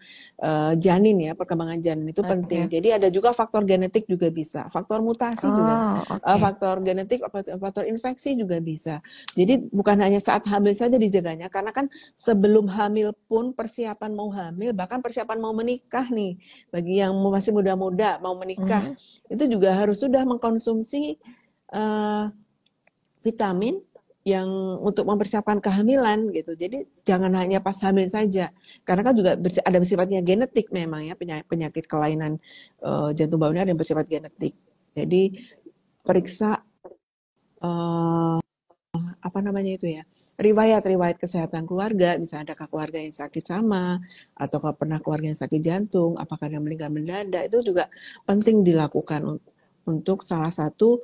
janin ya, perkembangan janin itu penting. Jadi ada juga faktor genetik juga bisa, faktor mutasi juga, faktor genetik, faktor infeksi juga bisa. Jadi bukan hanya saat hamil saja dijaganya, karena kan sebelum hamil pun persiapan mau hamil, bahkan persiapan mau menikah nih, bagi yang masih muda-muda mau menikah, itu juga harus sudah mengkonsumsi vitamin yang untuk mempersiapkan kehamilan gitu. Jadi jangan hanya pas hamil saja, karena kan juga ada sifatnya genetik memang ya, penyakit kelainan jantung bawah ini ada yang bersifat genetik. Jadi periksa apa namanya itu ya, riwayat kesehatan keluarga, bisa adakah keluarga yang sakit sama, atau pernah keluarga yang sakit jantung, apakah yang meninggal mendadak, itu juga penting dilakukan untuk salah satu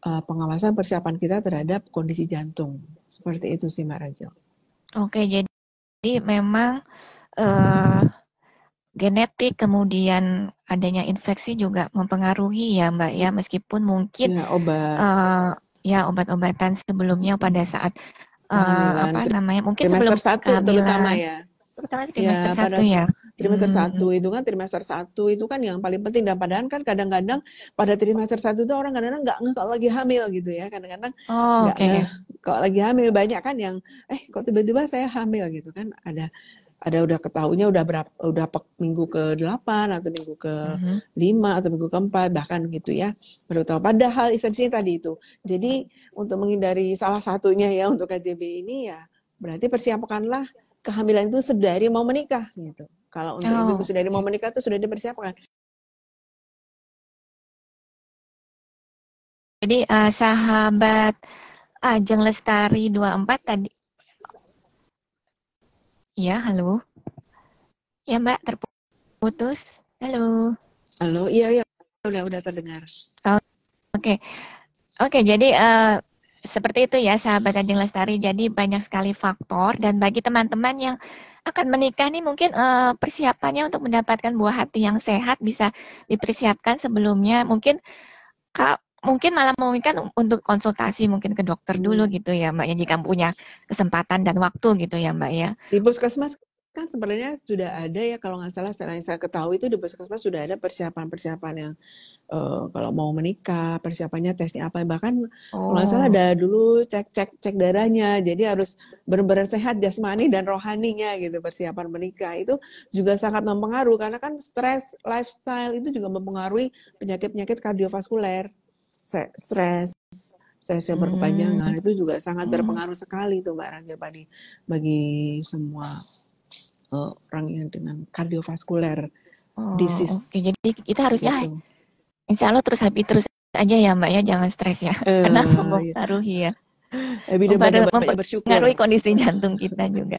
pengawasan persiapan kita terhadap kondisi jantung. Seperti itu sih Mbak Rachel. Oke, jadi memang genetik kemudian adanya infeksi juga mempengaruhi ya Mbak ya, meskipun mungkin obat-obatan sebelumnya pada saat mungkin sebelum trimester 1 terutama ya. Terutama trimester 1 ya. Trimester 1 itu kan, trimester 1 itu kan yang paling penting, dan padahal kan kadang-kadang pada trimester 1 itu orang kadang-kadang nggak ngeh kalau lagi hamil gitu ya, kadang-kadang nggak ngeh kalau lagi hamil. Banyak kan yang kok tiba-tiba saya hamil gitu kan, ada udah ketahuinya udah minggu ke-8 atau minggu ke-5 atau minggu ke-4 bahkan gitu ya, baru tahu, padahal esensinya tadi itu. Jadi untuk menghindari salah satunya ya untuk KJB ini ya, berarti persiapkanlah kehamilan itu sedari mau menikah gitu. Kalau untuk ibu sedari mau menikah itu sudah dipersiapkan. Jadi sahabat Ajeng Lestari 24 tadi. Ya, halo. Ya Mbak, terputus. Halo. Halo, iya udah terdengar. Oke, jadi seperti itu ya sahabat Ajeng Lestari. Jadi banyak sekali faktor, dan bagi teman-teman yang akan menikah nih mungkin persiapannya untuk mendapatkan buah hati yang sehat bisa dipersiapkan sebelumnya. Mungkin malah memungkinkan untuk konsultasi mungkin ke dokter dulu gitu ya Mbak ya, jika punya kesempatan dan waktu gitu ya Mbak ya. Di puskesmas kan sebenarnya sudah ada ya, kalau nggak salah yang saya ketahui itu di puskesmas sudah ada persiapan yang kalau mau menikah persiapannya tesnya apa, bahkan kalau nggak salah ada dulu cek darahnya, jadi harus benar-benar sehat jasmani dan rohaninya gitu. Persiapan menikah itu juga sangat mempengaruhi, karena kan stres, lifestyle itu juga mempengaruhi penyakit kardiovaskuler, stres yang berkepanjangan itu juga sangat berpengaruh sekali tuh Mbak Rangga bagi semua orang yang dengan kardiovaskuler disease. Oke, jadi kita harusnya insya Allah terus happy terus aja ya Mbak ya, jangan stres ya, karena mempengaruhi ya. Bida banyak bersyukur. Mempengaruhi kondisi jantung kita juga.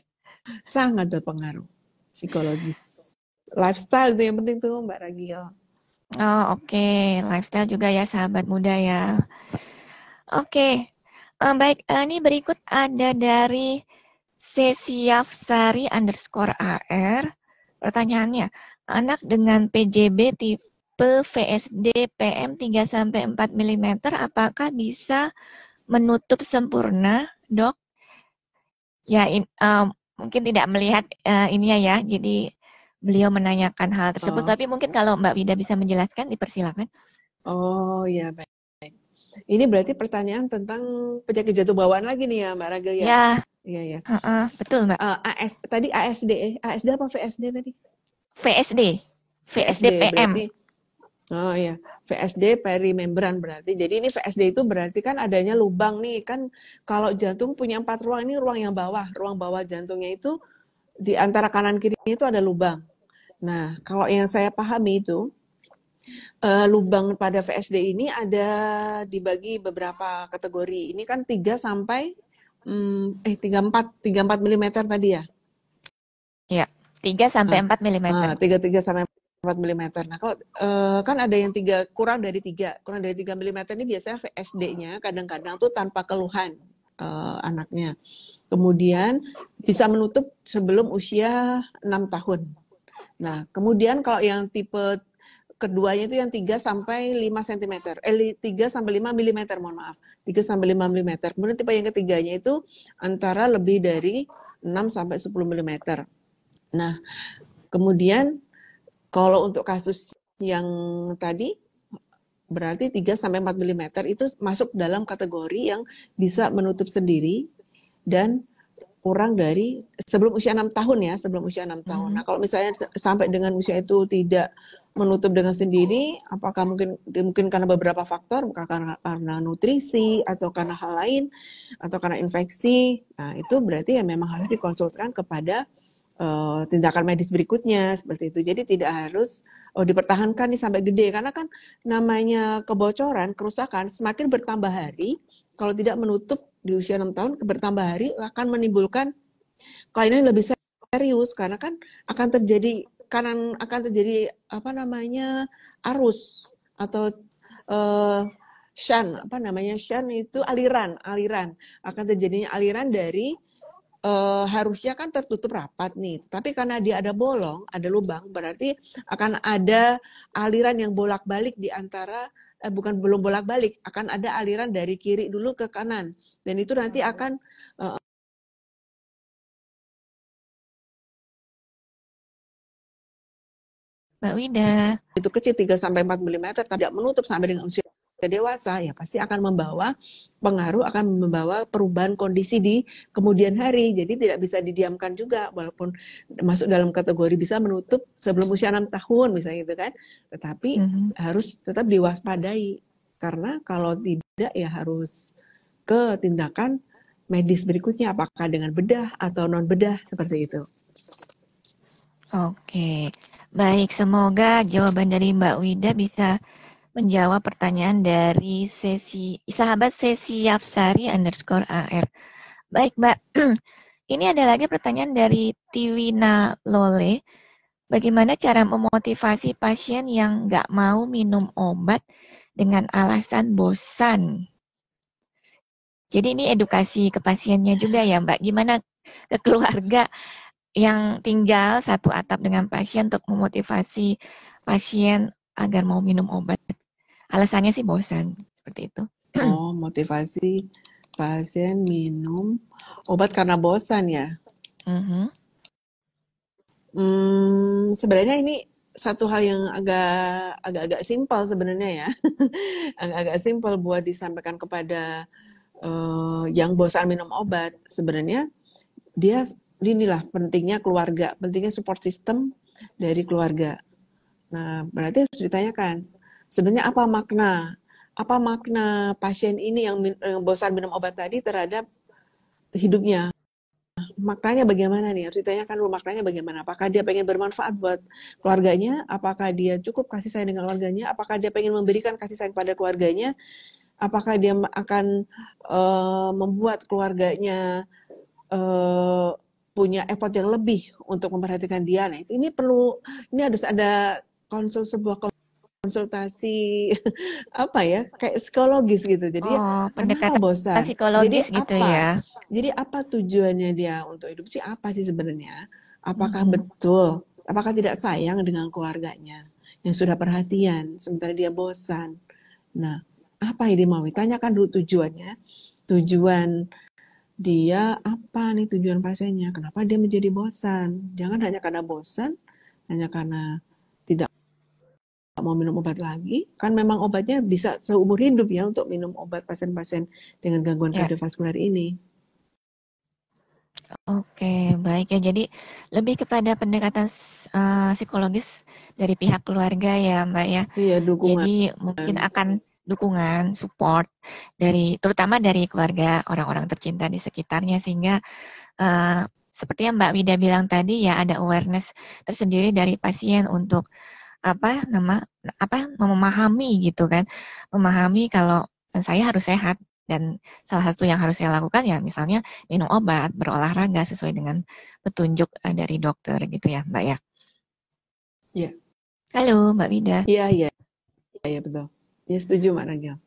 Sangat berpengaruh psikologis. Lifestyle itu yang penting tuh Mbak Ragil. Oh, oke. Lifestyle juga ya sahabat muda ya. Oke. Baik, ini berikut ada dari Sesiafsari _AR. Pertanyaannya, anak dengan PJB tipe VSD PM 3-4 mm apakah bisa menutup sempurna, Dok? Ya, mungkin tidak melihat ininya ya, jadi beliau menanyakan hal tersebut, tapi mungkin kalau Mbak Wida bisa menjelaskan, dipersilakan. Oh ya, baik. Ini berarti pertanyaan tentang penyakit jantung bawaan lagi nih ya Mbak Ragil ya? Ya, iya. Betul Mbak. Tadi ASD, ASD apa VSD tadi? VSD PM. Berarti, oh iya, VSD perimembran berarti. Jadi ini VSD itu berarti kan adanya lubang nih kan. Kalau jantung punya 4 ruang, ini ruang yang bawah, ruang bawah jantungnya itu di antara kanan kirinya itu ada lubang. Nah, kalau yang saya pahami itu lubang pada VSD ini ada dibagi beberapa kategori. Ini kan 3 sampai 34 mm tadi ya? Ya, 3 sampai 4 mm. 3 sampai 4 mm. Nah, kalau kan ada yang kurang dari 3 mm ini biasanya VSD-nya kadang-kadang tuh tanpa keluhan anaknya. Kemudian bisa menutup sebelum usia 6 tahun. Nah, kemudian kalau yang tipe keduanya itu yang 3 sampai 5 cm. 3 sampai 5 mm, mohon maaf. 3 sampai 5 mm. Kemudian tipe yang ketiganya itu antara lebih dari 6 sampai 10 mm. Nah, kemudian kalau untuk kasus yang tadi berarti 3 sampai 4 mm itu masuk dalam kategori yang bisa menutup sendiri dan kurang dari sebelum usia 6 tahun ya, sebelum usia 6 tahun. Nah, kalau misalnya sampai dengan usia itu tidak menutup dengan sendiri, apakah mungkin karena beberapa faktor, karena nutrisi atau karena hal lain atau karena infeksi. Nah, itu berarti ya memang harus dikonsultasikan kepada tindakan medis berikutnya seperti itu. Jadi tidak harus dipertahankan nih sampai gede karena kan namanya kebocoran, kerusakan semakin bertambah hari kalau tidak menutup di usia 6 tahun bertambah hari akan menimbulkan kelainan yang lebih serius karena kan akan terjadi arus atau shunt shunt itu aliran akan terjadinya aliran dari harusnya kan tertutup rapat nih, tapi karena dia ada bolong, ada lubang, berarti akan ada aliran yang bolak-balik di antara belum bolak-balik, akan ada aliran dari kiri dulu ke kanan, dan itu nanti akan Mbak Wida. Itu kecil 3 sampai 4 mm tidak menutup sampai dengan usia dewasa ya pasti akan membawa perubahan kondisi di kemudian hari. Jadi tidak bisa didiamkan juga walaupun masuk dalam kategori bisa menutup sebelum usia 6 tahun misalnya gitu kan. Tetapi harus tetap diwaspadai karena kalau tidak ya harus ke tindakan medis berikutnya apakah dengan bedah atau non bedah seperti itu. Oke. Baik, semoga jawaban dari Mbak Wida bisa menjawab pertanyaan dari sahabat Sesiafsari _AR. Baik, Mbak. Ini ada lagi pertanyaan dari Tiwina Lole. Bagaimana cara memotivasi pasien yang nggak mau minum obat dengan alasan bosan? Jadi ini edukasi ke pasiennya juga ya, Mbak. Gimana ke keluarga yang tinggal satu atap dengan pasien untuk memotivasi pasien agar mau minum obat. Alasannya sih bosan, seperti itu. Oh, motivasi pasien minum obat karena bosan ya? Sebenarnya ini satu hal yang agak simpel sebenarnya ya. Agak simpel buat disampaikan kepada yang bosan minum obat. Sebenarnya inilah pentingnya keluarga, pentingnya support system dari keluarga. Nah, berarti harus ditanyakan, sebenarnya apa makna pasien ini yang bosan minum obat tadi terhadap hidupnya? Maknanya bagaimana nih? Harus ditanyakan dulu maknanya bagaimana. Apakah dia pengen bermanfaat buat keluarganya? Apakah dia cukup kasih sayang dengan keluarganya? Apakah dia pengen memberikan kasih sayang pada keluarganya? Apakah dia akan membuat keluarganya punya effort yang lebih untuk memperhatikan dia. Nah, ini harus ada sebuah konsultasi apa ya, kayak psikologis gitu. Jadi ya, Oh, kenapa pendekatan bosan? psikologis gitu ya. Jadi apa tujuannya dia untuk hidup sih, apa sih sebenarnya? Apakah Mhm. betul? Apakah tidak sayang dengan keluarganya yang sudah perhatian sementara dia bosan? Nah, apa yang dia mau? Tanyakan dulu tujuannya. Tujuan dia apa nih, tujuan pasiennya? Kenapa dia menjadi bosan? Jangan hanya karena bosan, hanya karena tidak mau minum obat lagi. Kan memang obatnya bisa seumur hidup ya untuk minum obat pasien-pasien dengan gangguan Ya, kardiovaskular ini. oke, baik ya. Jadi lebih kepada pendekatan psikologis dari pihak keluarga ya, Mbak ya. Iya, dukungan. Jadi mungkin akan dukungan, support dari terutama dari keluarga orang-orang tercinta di sekitarnya sehingga seperti yang Mbak Wida bilang tadi ya ada awareness tersendiri dari pasien untuk memahami gitu kan, memahami kalau saya harus sehat dan salah satu yang harus saya lakukan ya misalnya minum obat, berolahraga sesuai dengan petunjuk dari dokter gitu ya, Mbak ya. Iya, Halo, Mbak Wida. iya, iya, iya betul. Ya setuju Mbak Nagel.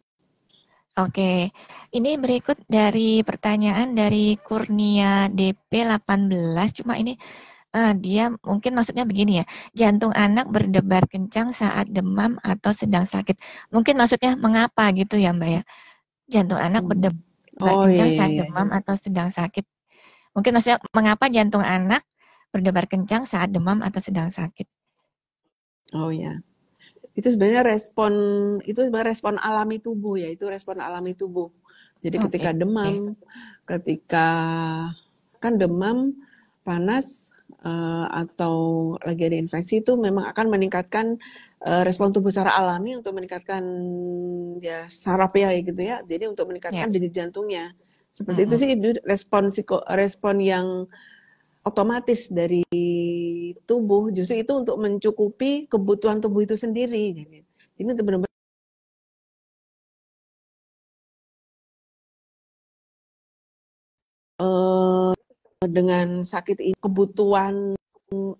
Oke, ini berikut dari pertanyaan dari Kurnia DP 18. Cuma ini dia mungkin maksudnya begini ya, jantung anak berdebar kencang saat demam atau sedang sakit. Mungkin maksudnya mengapa gitu ya Mbak ya? Jantung anak berdebar Oh iya, kencang iya, saat iya, iya. demam atau sedang sakit. Mungkin maksudnya mengapa jantung anak berdebar kencang saat demam atau sedang sakit. Oh iya. Itu sebenarnya respon alami tubuh ya, itu respon alami tubuh. Jadi ketika Oke. demam, ketika kan demam, panas, atau lagi ada infeksi itu memang akan meningkatkan respon tubuh secara alami untuk meningkatkan ya saraf ya gitu ya. Jadi untuk Ya. meningkatkan denyut jantungnya. Seperti itu Mm-mm. sih respon yang otomatis dari tubuh. Justru itu untuk mencukupi kebutuhan tubuh itu sendiri. Jadi ini benar-benar dengan sakit ini kebutuhan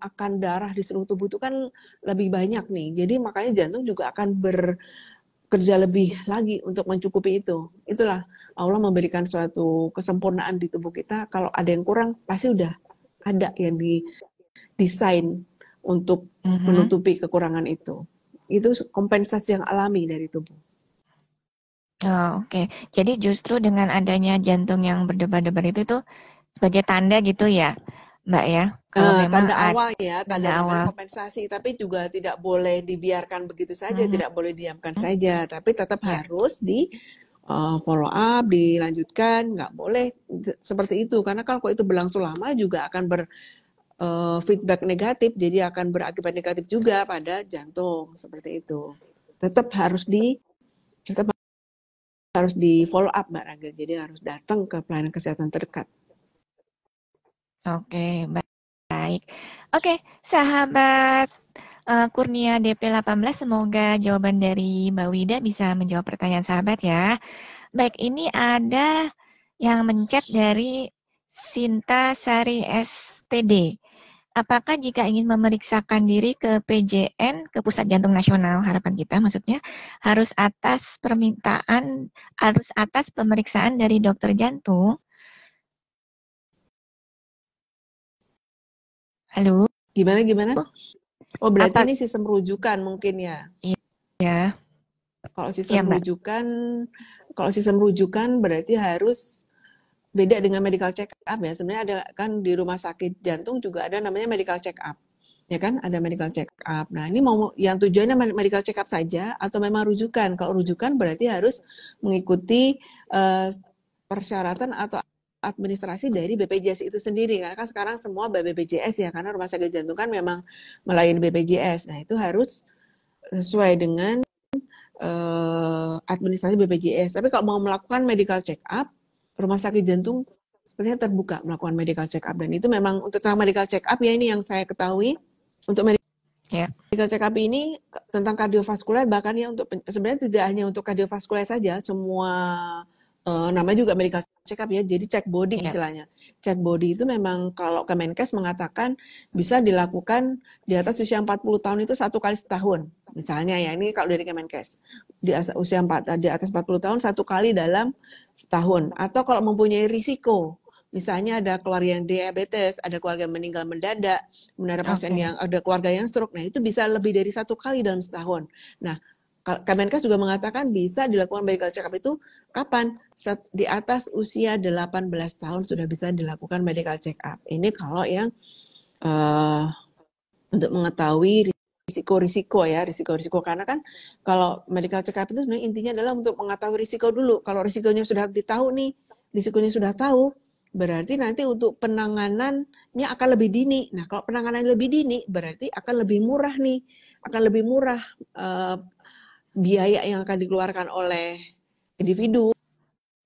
akan darah di seluruh tubuh itu kan lebih banyak nih. Jadi makanya jantung juga akan bekerja lebih lagi untuk mencukupi itu. Itulah Allah memberikan suatu kesempurnaan di tubuh kita. Kalau ada yang kurang, pasti udah ada yang didesain untuk Mhm. menutupi kekurangan itu. Itu kompensasi yang alami dari tubuh. Oh, oke. Jadi justru dengan adanya jantung yang berdebar-debar itu tuh sebagai tanda gitu ya, Mbak ya. Kalau memang Tanda ada awal ya, tanda tanda namanya awal. kompensasi, tapi juga tidak boleh dibiarkan begitu saja, Mhm. tidak boleh diamkan saja, tapi tetap Ya. harus di follow up, dilanjutkan, nggak boleh seperti itu, karena kalau itu berlangsung lama juga akan feedback negatif, jadi akan berakibat negatif juga pada jantung, seperti itu. Tetap harus di follow up Mbak Raga, jadi harus datang ke pelayanan kesehatan terdekat. Oke, baik. Oke, sahabat Kurnia DP 18, semoga jawaban dari Mbak Wida bisa menjawab pertanyaan sahabat ya. Baik, ini ada yang menchat dari Sinta Sari STD. Apakah jika ingin memeriksakan diri ke PJN, ke Pusat Jantung Nasional, harapan kita maksudnya, harus atas pemeriksaan dari dokter jantung? Halo? Gimana? Oh berarti Apa? ini sistem rujukan mungkin ya. Ya, Kalau ya sistem Mbak. rujukan, kalau sistem rujukan berarti harus beda dengan medical check up ya. Sebenarnya ada kan di rumah sakit jantung juga ada namanya medical check up. Ya kan, ada medical check up. Nah, ini mau yang tujuannya medical check up saja atau memang rujukan? Kalau rujukan berarti harus mengikuti uh, persyaratan atau administrasi dari BPJS itu sendiri. Karena kan sekarang semua BPJS ya, karena rumah sakit jantung kan memang melayani BPJS. Nah, itu harus sesuai dengan administrasi BPJS. Tapi kalau mau melakukan medical check up, rumah sakit jantung sepertinya terbuka melakukan medical check up. Dan itu memang untuk medical check up ya, ini yang saya ketahui untuk Ya. Medical check up ini tentang kardiovaskuler, bahkan ya sebenarnya tidak hanya untuk kardiovaskuler saja, semua nama juga medical check up ya, jadi cek body Ya. istilahnya. Cek body itu memang kalau Kemenkes mengatakan bisa dilakukan di atas usia 40 tahun itu 1 kali setahun. Misalnya ya, ini kalau dari Kemenkes. Di atas 40 tahun 1 kali dalam setahun. Atau kalau mempunyai risiko, misalnya ada keluarga yang diabetes, ada keluarga yang meninggal mendadak, kemudian ada pasien yang ada keluarga yang stroke. Nah, itu bisa lebih dari 1 kali dalam setahun. Nah, Kemenkes juga mengatakan bisa dilakukan medical check up itu kapan? Di atas usia 18 tahun sudah bisa dilakukan medical check up. Ini kalau yang untuk mengetahui risiko-risiko ya, risiko-risiko, karena kan kalau medical check up itu sebenarnya intinya adalah untuk mengetahui risiko dulu. Kalau risikonya sudah ditahu nih, risikonya sudah tahu, berarti nanti untuk penanganannya akan lebih dini. Nah, kalau penanganan lebih dini berarti akan lebih murah nih, akan lebih murah biaya yang akan dikeluarkan oleh individu,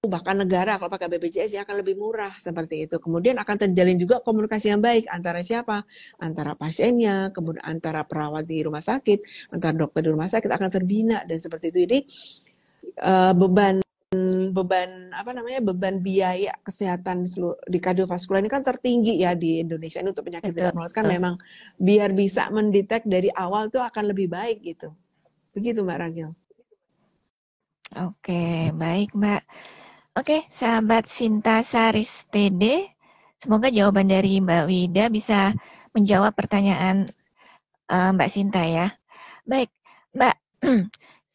bahkan negara kalau pakai BPJS ya akan lebih murah seperti itu. Kemudian akan terjalin juga komunikasi yang baik antara siapa? Antara pasiennya, kemudian antara perawat di rumah sakit, antara dokter di rumah sakit akan terbina dan seperti itu. Jadi beban biaya kesehatan di kardiovaskular ini kan tertinggi ya di Indonesia ini untuk penyakit tidak menular kan memang biar bisa mendetek dari awal tuh akan lebih baik gitu. Begitu Mbak Ragil. Oke, baik Mbak. Oke, sahabat Sinta Saris TD, semoga jawaban dari Mbak Wida bisa menjawab pertanyaan Mbak Sinta ya. Baik, Mbak,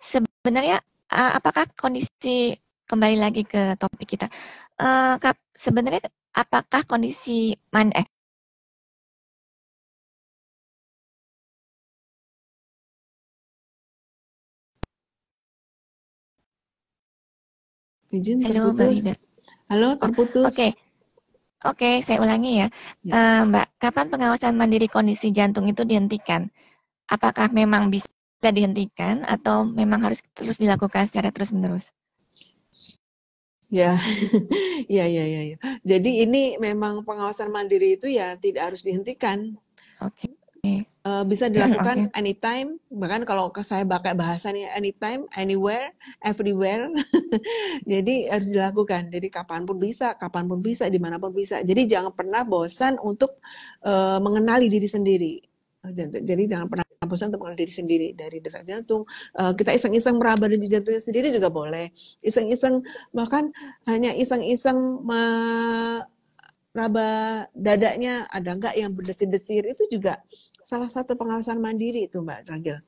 sebenarnya apakah kondisi, kembali lagi ke topik kita, sebenarnya apakah kondisi Izin Halo Mbak terputus. Wida. Halo, terputus. Oke, saya ulangi ya. Mbak, kapan pengawasan mandiri kondisi jantung itu dihentikan? Apakah memang bisa dihentikan atau memang harus terus dilakukan secara terus-menerus? Ya, ya. Jadi ini memang pengawasan mandiri itu ya tidak harus dihentikan. Oke. Bisa dilakukan anytime, bahkan kalau saya pakai bahasanya anytime, anywhere, everywhere. Jadi harus dilakukan. Jadi kapanpun bisa, dimanapun bisa. Jadi jangan pernah bosan untuk mengenali diri sendiri. Jadi jangan pernah bosan untuk mengenali diri sendiri, dari detak jantung. Kita iseng-iseng meraba denyut jantungnya sendiri juga boleh. Iseng-iseng, bahkan hanya iseng-iseng meraba dadanya ada nggak yang berdesir-desir, itu juga salah satu pengawasan mandiri itu Mbak Ragil.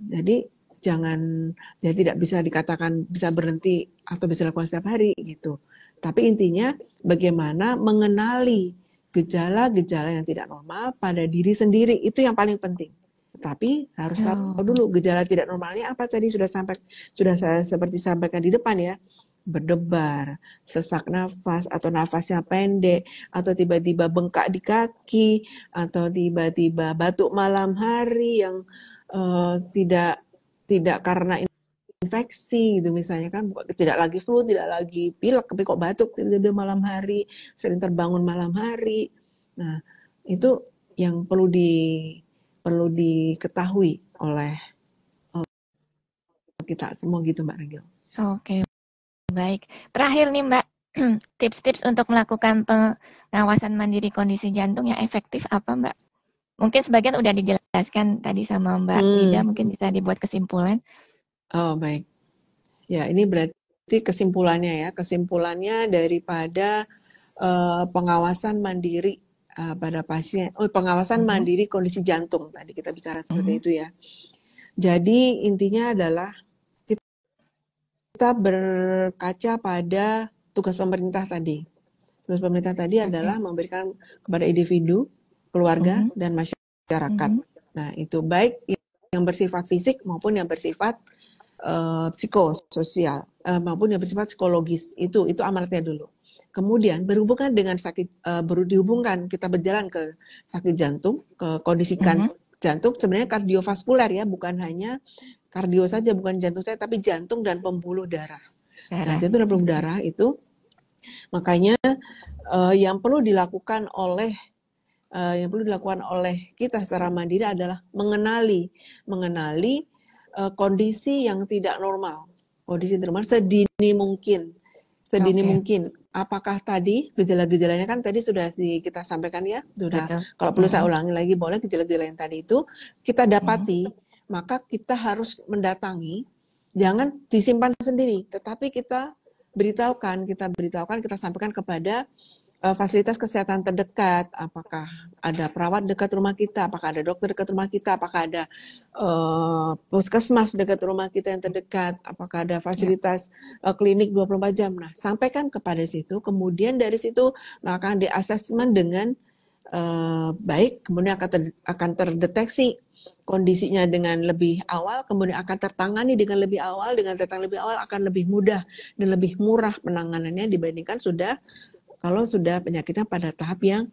Jadi jangan, ya tidak bisa dikatakan bisa berhenti atau bisa dilakukan setiap hari gitu. Tapi intinya bagaimana mengenali gejala-gejala yang tidak normal pada diri sendiri, itu yang paling penting. Tapi harus tahu dulu gejala tidak normalnya apa. Tadi sudah saya seperti sampaikan di depan ya, berdebar, sesak nafas atau nafasnya pendek, atau tiba-tiba bengkak di kaki, atau tiba-tiba batuk malam hari yang tidak karena infeksi gitu misalnya kan, tidak lagi flu, tidak lagi pilek, tapi kok batuk tiba-tiba malam hari, sering terbangun malam hari. Nah, itu yang perlu diketahui oleh kita semua gitu Mbak Regil. Oke, baik. Terakhir nih Mbak, tips-tips untuk melakukan pengawasan mandiri kondisi jantung yang efektif apa Mbak? Mungkin sebagian udah dijelaskan tadi sama Mbak Wida, mungkin bisa dibuat kesimpulan. Oh baik. Ya, ini berarti kesimpulannya daripada pengawasan mandiri pada pasien, pengawasan mandiri kondisi jantung tadi kita bicara seperti itu ya. Jadi intinya adalah kita berkaca pada tugas pemerintah tadi. Tugas pemerintah tadi adalah memberikan kepada individu, keluarga, dan masyarakat. Nah, itu baik yang bersifat fisik maupun yang bersifat psikososial maupun yang bersifat psikologis. Itu amanatnya dulu. Kemudian berhubungan dengan dihubungkan kita berjalan ke sakit jantung, ke kondisi jantung, sebenarnya kardiovaskuler ya, bukan hanya kardio saja, bukan jantung saja, tapi jantung dan pembuluh darah. Nah, jantung dan pembuluh darah itu makanya yang perlu dilakukan oleh yang perlu dilakukan oleh kita secara mandiri adalah mengenali kondisi yang tidak normal, kondisi normal sedini mungkin. Apakah tadi gejala-gejalanya kan tadi sudah kita sampaikan ya, sudah. Betul. Kalau perlu saya ulangi lagi, boleh gejala-gejala yang tadi itu kita dapati, maka kita harus mendatangi, jangan disimpan sendiri, tetapi kita beritahukan, kita sampaikan kepada fasilitas kesehatan terdekat, apakah ada perawat dekat rumah kita, apakah ada dokter dekat rumah kita, apakah ada puskesmas dekat rumah kita yang terdekat, apakah ada fasilitas klinik 24 jam. Nah, sampaikan kepada situ, kemudian dari situ maka di asesmen dengan baik, kemudian akan terdeteksi kondisinya dengan lebih awal, kemudian akan tertangani dengan lebih awal, akan lebih mudah dan lebih murah penanganannya dibandingkan kalau sudah penyakitnya pada tahap yang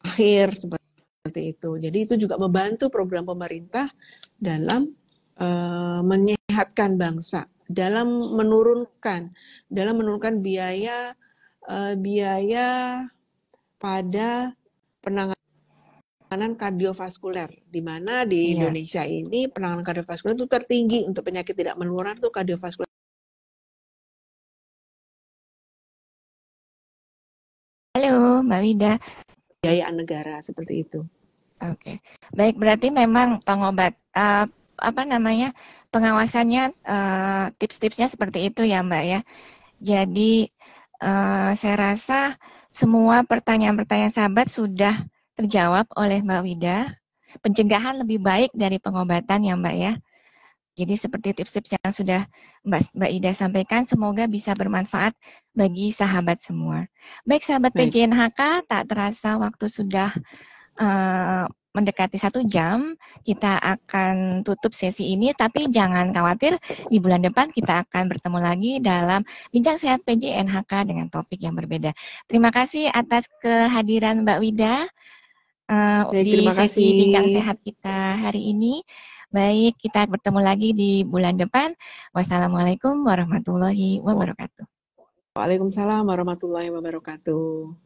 akhir seperti itu. Jadi itu juga membantu program pemerintah dalam menyehatkan bangsa, dalam menurunkan biaya pada penanganan kardiovaskuler, di mana di Indonesia ini penanganan kardiovaskuler itu tertinggi untuk penyakit tidak menular itu kardiovaskuler. Halo, Mbak Wida. Biayaan negara seperti itu. Oke, baik, berarti memang pengawasannya, tips-tipsnya seperti itu ya Mbak ya. Jadi saya rasa semua pertanyaan-pertanyaan sahabat sudah terjawab oleh Mbak Wida. Pencegahan lebih baik dari pengobatan ya Mbak ya. Jadi seperti tips-tips yang sudah Mbak Ida sampaikan, semoga bisa bermanfaat bagi sahabat semua. Baik sahabat PJNHK, tak terasa waktu sudah mendekati 1 jam, kita akan tutup sesi ini, tapi jangan khawatir, di bulan depan kita akan bertemu lagi dalam Bincang Sehat PJNHK dengan topik yang berbeda. Terima kasih atas kehadiran Mbak Wida di sesi Bincang Sehat kita hari ini. Baik, kita bertemu lagi di bulan depan. Wassalamualaikum warahmatullahi wabarakatuh. Waalaikumsalam warahmatullahi wabarakatuh.